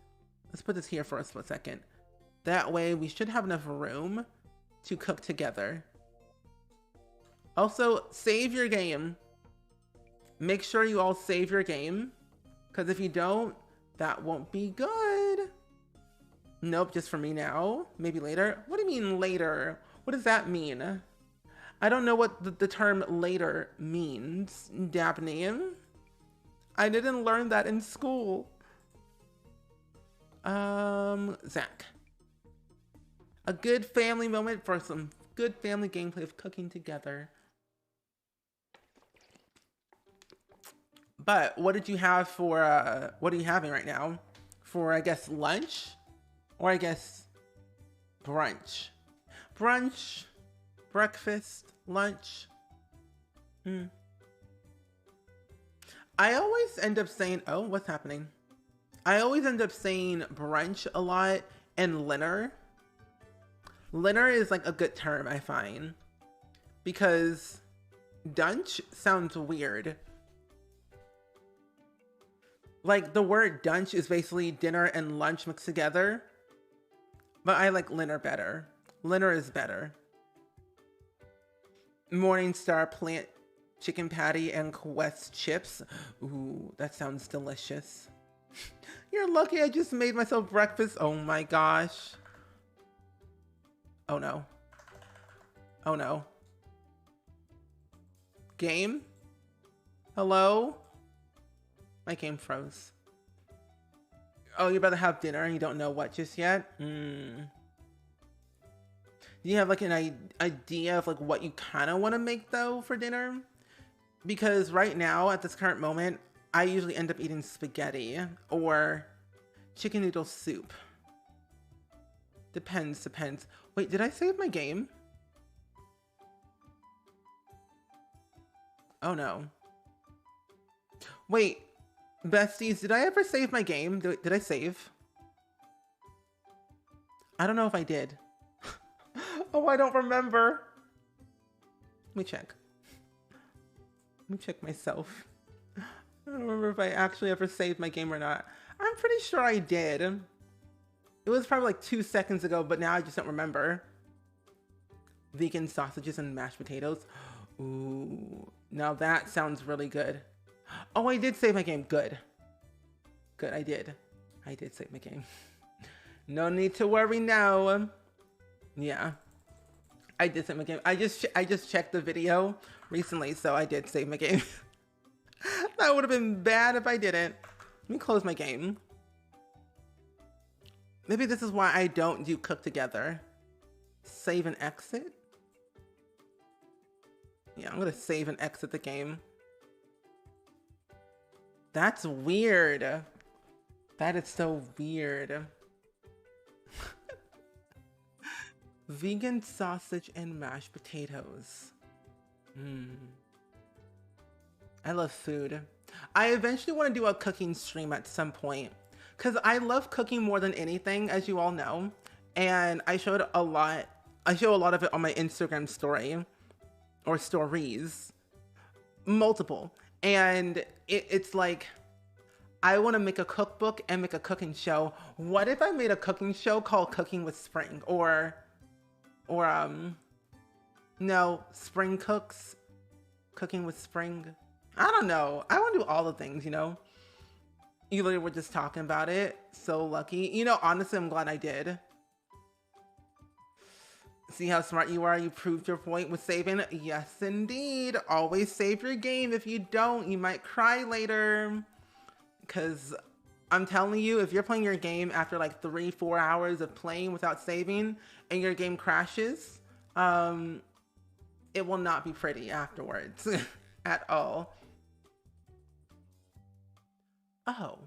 Let's put this here for a split second. That way, we should have enough room to cook together. Also, save your game. Make sure you all save your game, because if you don't, that won't be good. Nope, just for me now. Maybe later. What do you mean later? What does that mean? I don't know what the term later means, Dabney. I didn't learn that in school. Zach. A good family moment for some good family gameplay of cooking together. But what did you have for, what are you having right now? For, I guess, lunch? Or I guess, brunch. Brunch, breakfast, lunch. I always end up saying, oh, what's happening? I always end up saying brunch a lot and dinner. Dinner is like a good term, I find, because dunch sounds weird. Like the word dunch is basically dinner and lunch mixed together, but I like dinner better. Dinner is better. Morningstar plant chicken patty and Quest chips. Ooh, that sounds delicious. You're lucky I just made myself breakfast. Oh my gosh. Oh no. Oh no. Game? Hello? My game froze. Oh, you're about to have dinner and you don't know what just yet? Do you have like an idea of like what you kind of want to make though for dinner? Because right now at this current moment, I usually end up eating spaghetti or chicken noodle soup. Depends. Wait, did I save my game? Oh no. Wait, besties, did I ever save my game? Did I save? I don't know if I did. Oh, I don't remember. Let me check. Let me check myself. I don't remember if I actually ever saved my game or not. I'm pretty sure I did. It was probably like 2 seconds ago, but now I just don't remember. Vegan sausages and mashed potatoes. Ooh, now that sounds really good. Oh, I did save my game. Good. Good, I did. I did save my game. No need to worry now. Yeah. I did save my game. I just checked the video recently, so I did save my game. That would have been bad if I didn't. Let me close my game. Maybe this is why I don't do cook together. Save and exit? Yeah, I'm gonna save and exit the game. That's weird. That is so weird. Vegan sausage and mashed potatoes. I love food. I eventually want to do a cooking stream at some point because I love cooking more than anything, as you all know. And I showed a lot. I show a lot of it on my Instagram story or stories, multiple. And it's like, I want to make a cookbook and make a cooking show. What if I made a cooking show called Cooking with Spring no, Spring Cooks, Cooking with Spring. I don't know. I want to do all the things, you know? You literally were just talking about it. So lucky. You know, honestly, I'm glad I did. See how smart you are? You proved your point with saving. Yes, indeed. Always save your game. If you don't, you might cry later. Because I'm telling you, if you're playing your game after like 3-4 hours of playing without saving and your game crashes, it will not be pretty afterwards at all. Oh.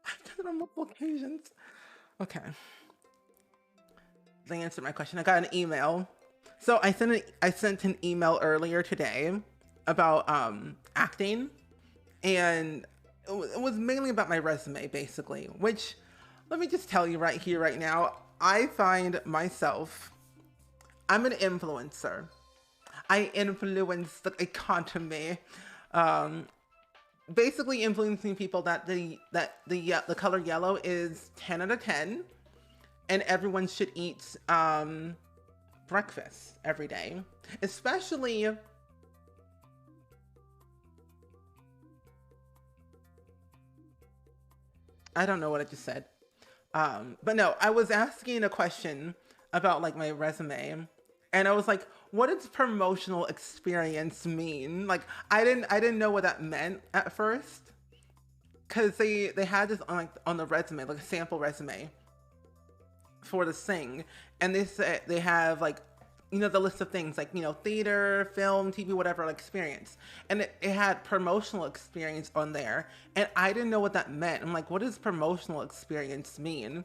I've done it on multiple occasions. Okay. They answered my question. I got an email. So I sent an email earlier today about acting, and it was mainly about my resume, basically, which, let me just tell you right here, right now, I find myself, I'm an influencer. I influence the economy. Basically influencing people that the color yellow is 10 out of 10, and everyone should eat breakfast every day, especially I don't know what I just said. But no, I was asking a question about like my resume, and I was like, what does promotional experience mean? Like I didn't know what that meant at first. Cause they had this on like on the resume, like a sample resume for the sing. And they said they have like, you know, the list of things like, you know, theater, film, TV, whatever, like experience. And it had promotional experience on there. And I didn't know what that meant. I'm like, what does promotional experience mean?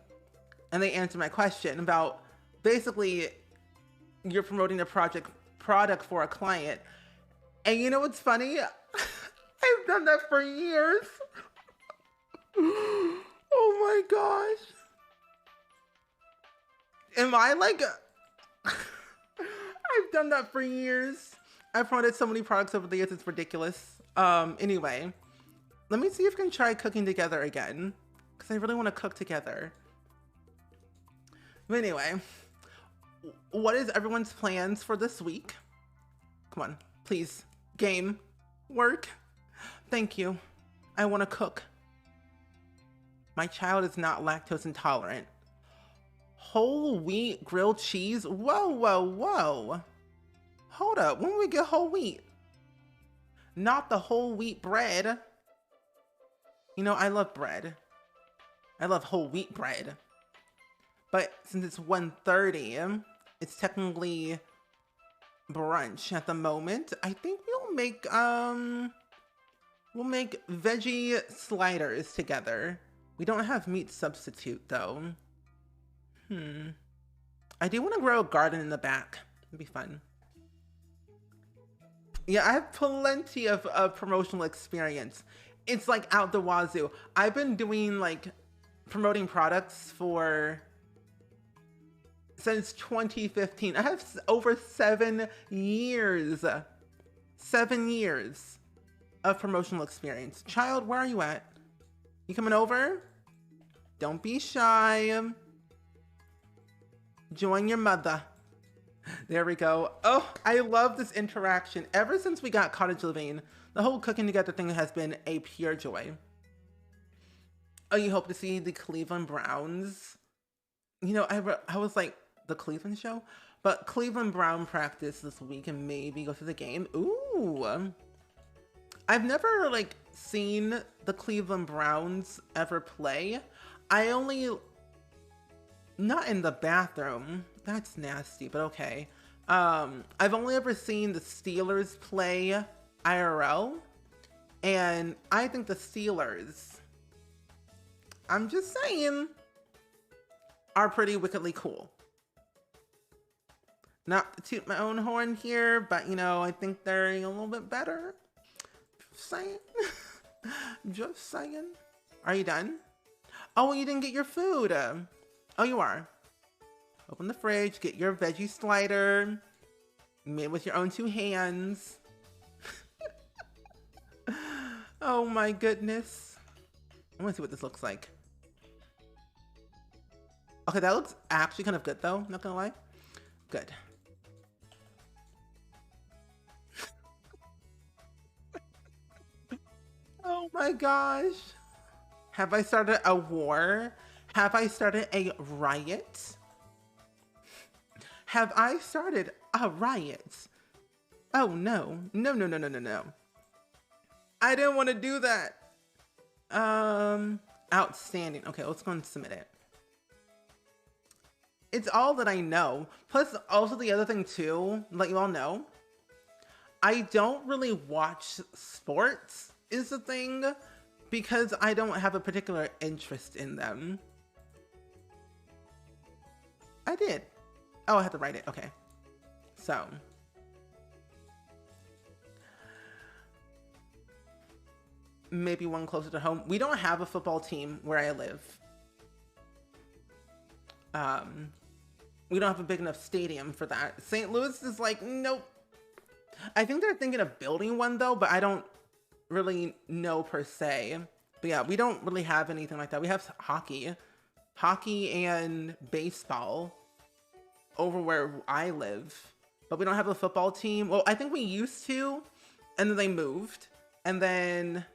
And they answered my question about basically you're promoting a product for a client. And you know what's funny? I've done that for years. Oh my gosh. Am I like I've done that for years. I've promoted so many products over the years, it's ridiculous. Anyway, let me see if we can try cooking together again, because I really want to cook together. But anyway, what is everyone's plans for this week? Come on, please. Game. Work. Thank you. I want to cook. My child is not lactose intolerant. Whole wheat grilled cheese? Whoa, whoa, whoa. Hold up. When we get whole wheat? Not the whole wheat bread. You know, I love bread. I love whole wheat bread. But since it's 1:30, it's technically brunch at the moment. I think we'll make veggie sliders together. We don't have meat substitute though. I do want to grow a garden in the back. It'd be fun. Yeah, I have plenty of promotional experience. It's like out the wazoo. I've been doing like promoting products since 2015. I have over 7 years. 7 years of promotional experience. Child, where are you at? You coming over? Don't be shy. Join your mother. There we go. Oh, I love this interaction. Ever since we got Cottage Living, the whole cooking together thing has been a pure joy. Oh, you hope to see the Cleveland Browns? You know, I was like, the Cleveland show? But Cleveland Brown practice this week and maybe go to the game. Ooh. I've never like seen the Cleveland Browns ever play. I only, not in the bathroom. That's nasty, but okay. I've only ever seen the Steelers play IRL, and I think the Steelers, I'm just saying, are pretty wickedly cool. Not to toot my own horn here, but you know, I think they're a little bit better. Just saying. Just saying. Are you done? Oh, you didn't get your food. Oh, you are. Open the fridge, get your veggie slider, made with your own two hands. Oh my goodness. I want to see what this looks like. Okay, that looks actually kind of good though, not gonna lie. Good. Oh my gosh. Have I started a war? Have I started a riot? Have I started a riot? Oh no. No, no, no, no, no, no. I didn't want to do that. Outstanding. Okay, let's go and submit it. It's all that I know. Plus, also the other thing too, let you all know, I don't really watch sports is the thing because I don't have a particular interest in them. I did. Oh, I have to write it. Okay. So. Maybe one closer to home. We don't have a football team where I live. We don't have a big enough stadium for that. St. Louis is like, nope. I think they're thinking of building one though, but I don't really know per se. But yeah, we don't really have anything like that. We have hockey and baseball over where I live, but we don't have a football team. Well, I think we used to, and then they moved. And then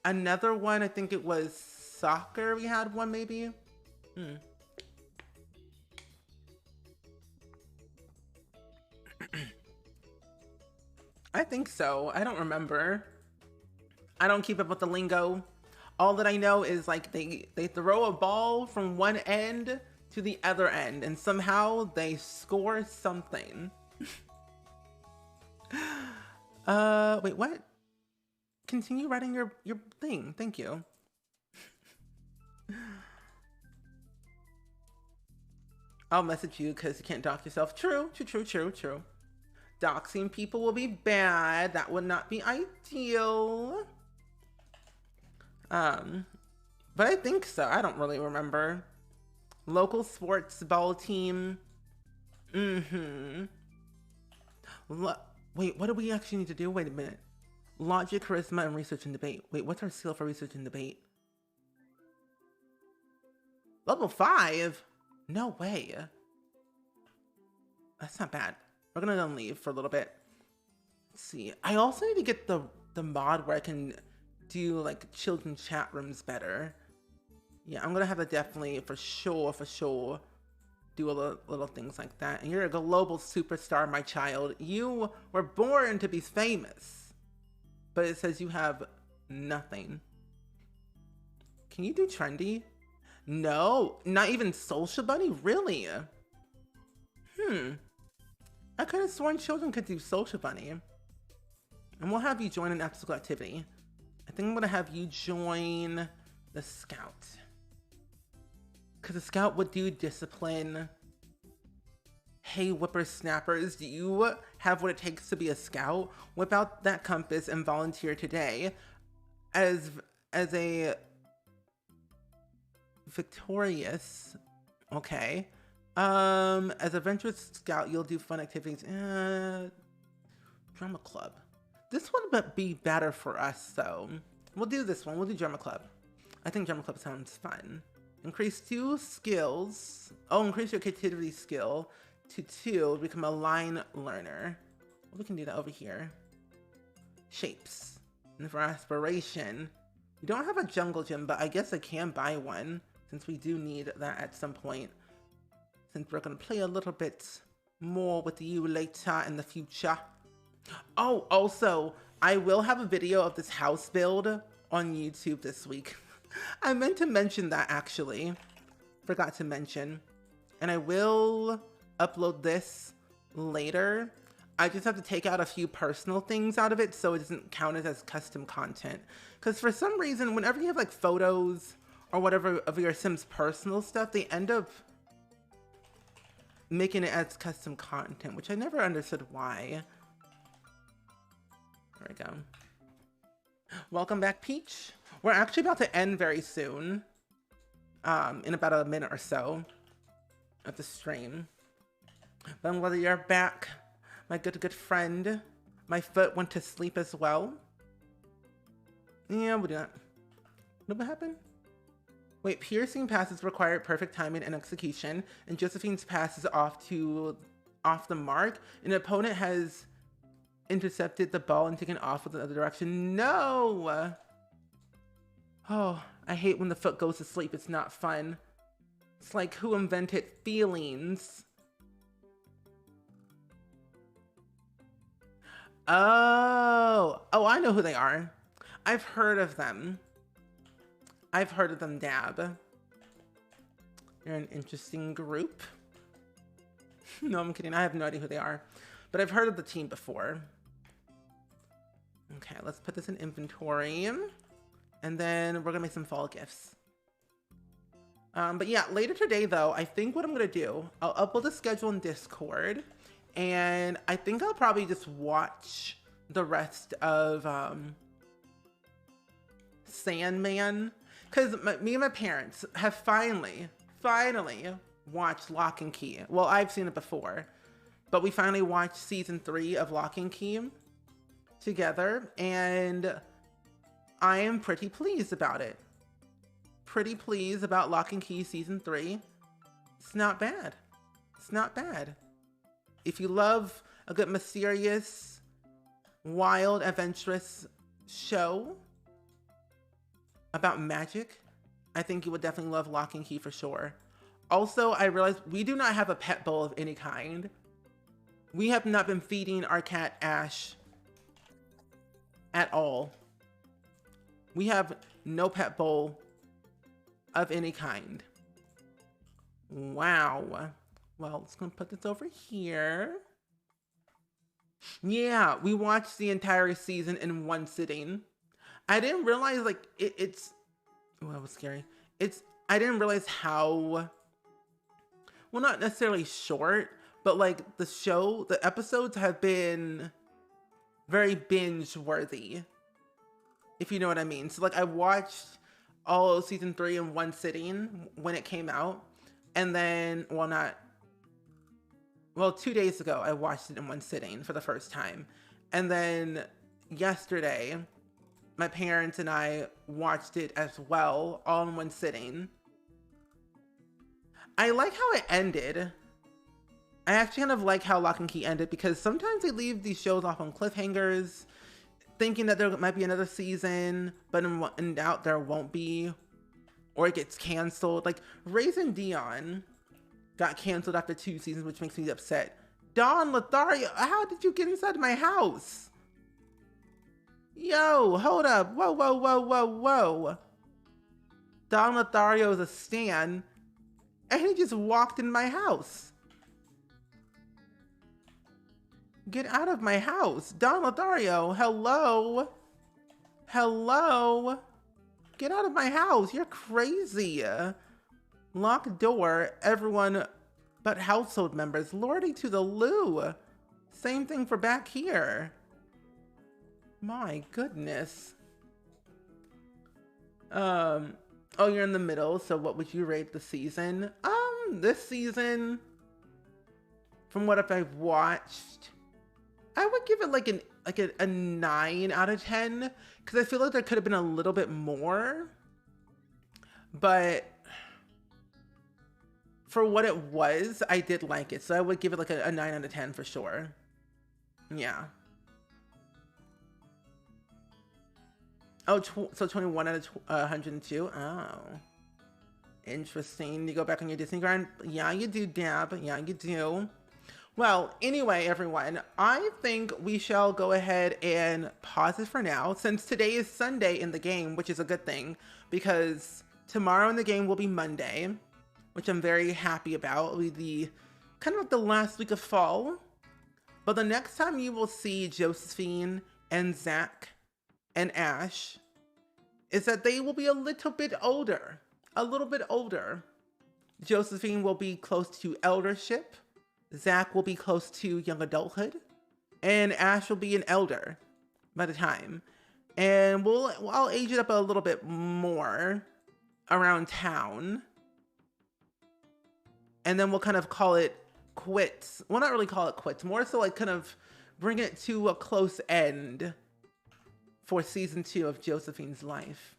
another one, I think it was soccer. We had one maybe. I think so. I don't remember. I don't keep up with the lingo. All that I know is like they throw a ball from one end to the other end and somehow they score something. Wait, what? Continue writing your thing. Thank you. I'll message you because you can't dox yourself. True. Doxing people will be bad. That would not be ideal. But I think so. I don't really remember. Local sports ball team. Wait, what do we actually need to do? Wait a minute. Logic, charisma, and research and debate. Wait, what's our skill for research and debate? Level 5? No way. That's not bad. We're gonna then leave for a little bit. Let's see. I also need to get the mod where I can do like children's chat rooms better. Yeah, I'm gonna have to definitely for sure do a little things like that. And you're a global superstar, my child. You were born to be famous, but it says you have nothing. Can you do trendy? No, not even social bunny, really? I could have sworn children could do social bunny. And we'll have you join an after school activity. I think I'm gonna have you join the scout. Cause the scout would do discipline. Hey, whippersnappers, do you have what it takes to be a scout? Whip out that compass and volunteer today. As a victorious, okay. As a venturous scout, you'll do fun activities. Drama club. This would be better for us, though. We'll do this one. We'll do drama club. I think drama club sounds fun. Increase 2 skills. Oh, increase your creativity skill to 2. Become a line learner. Well, we can do that over here. Shapes. And for aspiration, we don't have a jungle gym, but I guess I can buy one since we do need that at some point. Since we're gonna play a little bit more with you later in the future. Oh, also, I will have a video of this house build on YouTube this week. I meant to mention that actually. Forgot to mention. And I will upload this later. I just have to take out a few personal things out of it so it doesn't count as custom content. Because for some reason, whenever you have like photos or whatever of your Sims personal stuff, they end up making it as custom content, which I never understood why. There we go. Welcome back, Peach. We're actually about to end very soon. In about a minute or so of the stream. But I'm glad that you're back, my good friend. My foot went to sleep as well. Yeah, we'll do that. What happened? Wait, piercing passes require perfect timing and execution, and Josephine's pass is off the mark. An opponent has intercepted the ball and taken off with the other direction. No! Oh, I hate when the foot goes to sleep. It's not fun. It's like, who invented feelings? Oh, I know who they are. I've heard of them. I've heard of them, Dab. They're an interesting group. No, I'm kidding. I have no idea who they are. But I've heard of the team before. Okay, let's put this in inventory. And then we're gonna make some fall gifts. But yeah, later today though, I think what I'm gonna do, I'll upload the schedule in Discord. And I think I'll probably just watch the rest of Sandman. Because me and my parents have finally watched Lock and Key. Well, I've seen it before. But we finally watched season 3 of Lock and Key together. And I am pretty pleased about it. Pretty pleased about Lock and Key season 3. It's not bad. It's not bad. If you love a good mysterious, wild, adventurous show about magic, I think you would definitely love Lock and Key for sure. Also, I realized we do not have a pet bowl of any kind. We have not been feeding our cat Ash at all. We have no pet bowl of any kind. Wow. Well, it's gonna put this over here. Yeah, we watched the entire season in one sitting. I didn't realize like it's oh, that was scary. I didn't realize how, well, not necessarily short, but like the episodes have been very binge worthy, if you know what I mean. So like I watched all of season 3 in one sitting when it came out. And then, 2 days ago, I watched it in one sitting for the first time. And then yesterday, my parents and I watched it as well, all in one sitting. I like how it ended. I actually kind of like how Lock and Key ended because sometimes they leave these shows off on cliffhangers, thinking that there might be another season, but in doubt there won't be, or it gets canceled. Like Raisin Dion got canceled after 2 seasons, which makes me upset. Don Lothario, how did you get inside my house? Yo, hold up. Whoa, whoa, whoa, whoa, whoa. Don Lothario is a stan, and he just walked in my house. Get out of my house. Don Lothario, hello? Hello? Get out of my house. You're crazy. Lock door, everyone but household members. Lordy to the loo. Same thing for back here. My goodness. Oh, you're in the middle, so what would you rate the season? This season, from what I've watched, I would give it like a 9 out of 10, because I feel like there could have been a little bit more, but for what it was, I did like it, so I would give it like a 9 out of 10 for sure. Yeah. Oh, so 21 out of 102? Oh. Interesting. You go back on your Disney grind? Yeah, you do, Dab. Yeah, you do. Well, anyway, everyone, I think we shall go ahead and pause it for now since today is Sunday in the game, which is a good thing because tomorrow in the game will be Monday, which I'm very happy about. It'll be the kind of like the last week of fall. But the next time you will see Josephine and Zach and Ash is that they will be a little bit older, a little bit older. Josephine will be close to eldership. Zach will be close to young adulthood, and Ash will be an elder by the time. And I'll age it up a little bit more around town. And then we'll kind of call it quits. Well, not really call it quits, more so like kind of bring it to a close end for season 2 of Josephine's life.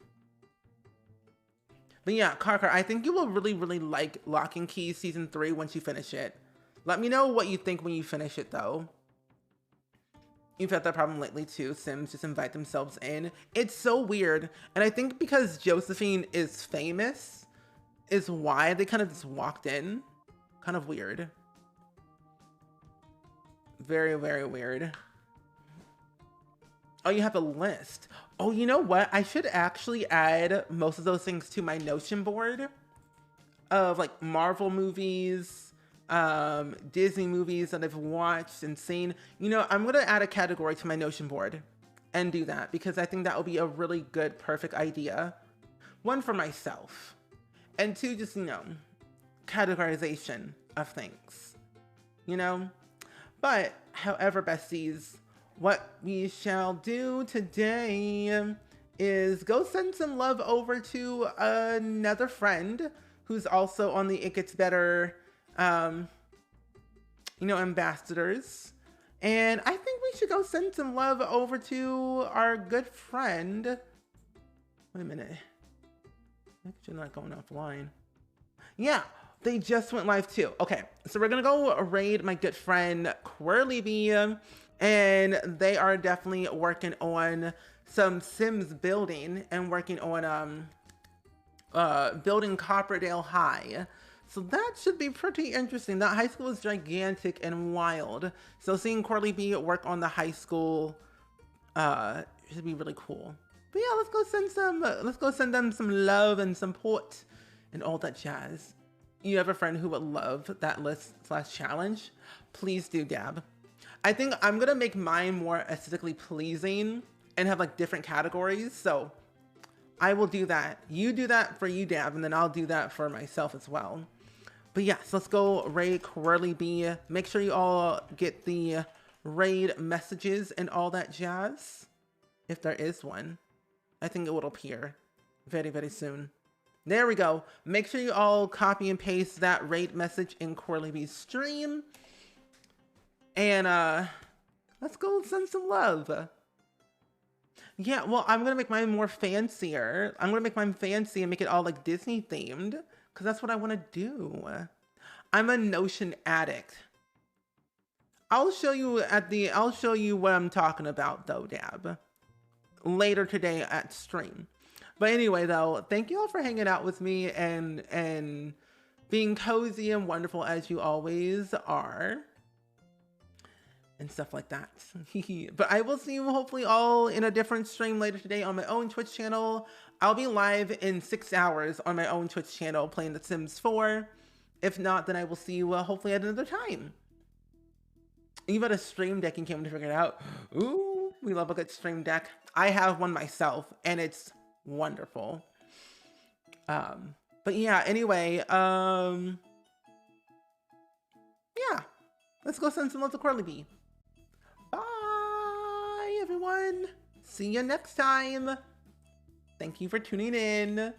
But yeah, Karkar, I think you will really, really like Lock and Key season 3 once you finish it. Let me know what you think when you finish it, though. You've had that problem lately, too. Sims just invite themselves in. It's so weird. And I think because Josephine is famous is why they kind of just walked in. Kind of weird. Very, very weird. Oh, you have a list. Oh, you know what? I should actually add most of those things to my Notion board of like Marvel movies, Disney movies that I've watched and seen. You know, I'm gonna add a category to my Notion board and do that because I think that will be a really good, perfect idea. One, for myself, and two, just, you know, categorization of things, you know? But however, besties, what we shall do today is go send some love over to another friend who's also on the It Gets Better you know, ambassadors. And I think we should go send some love over to our good friend. Wait a minute. You're not going offline. Yeah, they just went live too. Okay, so we're gonna go raid my good friend Quirly Bee, and they are definitely working on some Sims building and working on building Copperdale High. So that should be pretty interesting. That high school is gigantic and wild. So seeing Quirly Bee work on the high school should be really cool. But yeah, let's go send them some love and support and all that jazz. You have a friend who would love that list/challenge? Please do, Dab. I think I'm gonna make mine more aesthetically pleasing and have like different categories. So I will do that. You do that for you, Dab, and then I'll do that for myself as well. But yes, let's go raid Quirly Bee. Make sure you all get the raid messages and all that jazz. If there is one. I think it will appear very, very soon. There we go. Make sure you all copy and paste that raid message in Quirly Bee's stream. And let's go send some love. Yeah, well, I'm gonna make mine more fancier. I'm gonna make mine fancy and make it all like Disney themed, because that's what I want to do. I'm a Notion addict. I'll show you what I'm talking about though, Dab, later today at stream. But anyway, though, thank you all for hanging out with me and being cozy and wonderful as you always are. And stuff like that. But I will see you hopefully all in a different stream later today on my own Twitch channel. I'll be live in 6 hours on my own Twitch channel playing The Sims 4. If not, then I will see you hopefully at another time. You got a stream deck and came to figure it out. Ooh, we love a good stream deck. I have one myself and it's wonderful. But yeah, anyway, yeah. Let's go send some love to Quirly Bee. Bye, everyone. See you next time. Thank you for tuning in.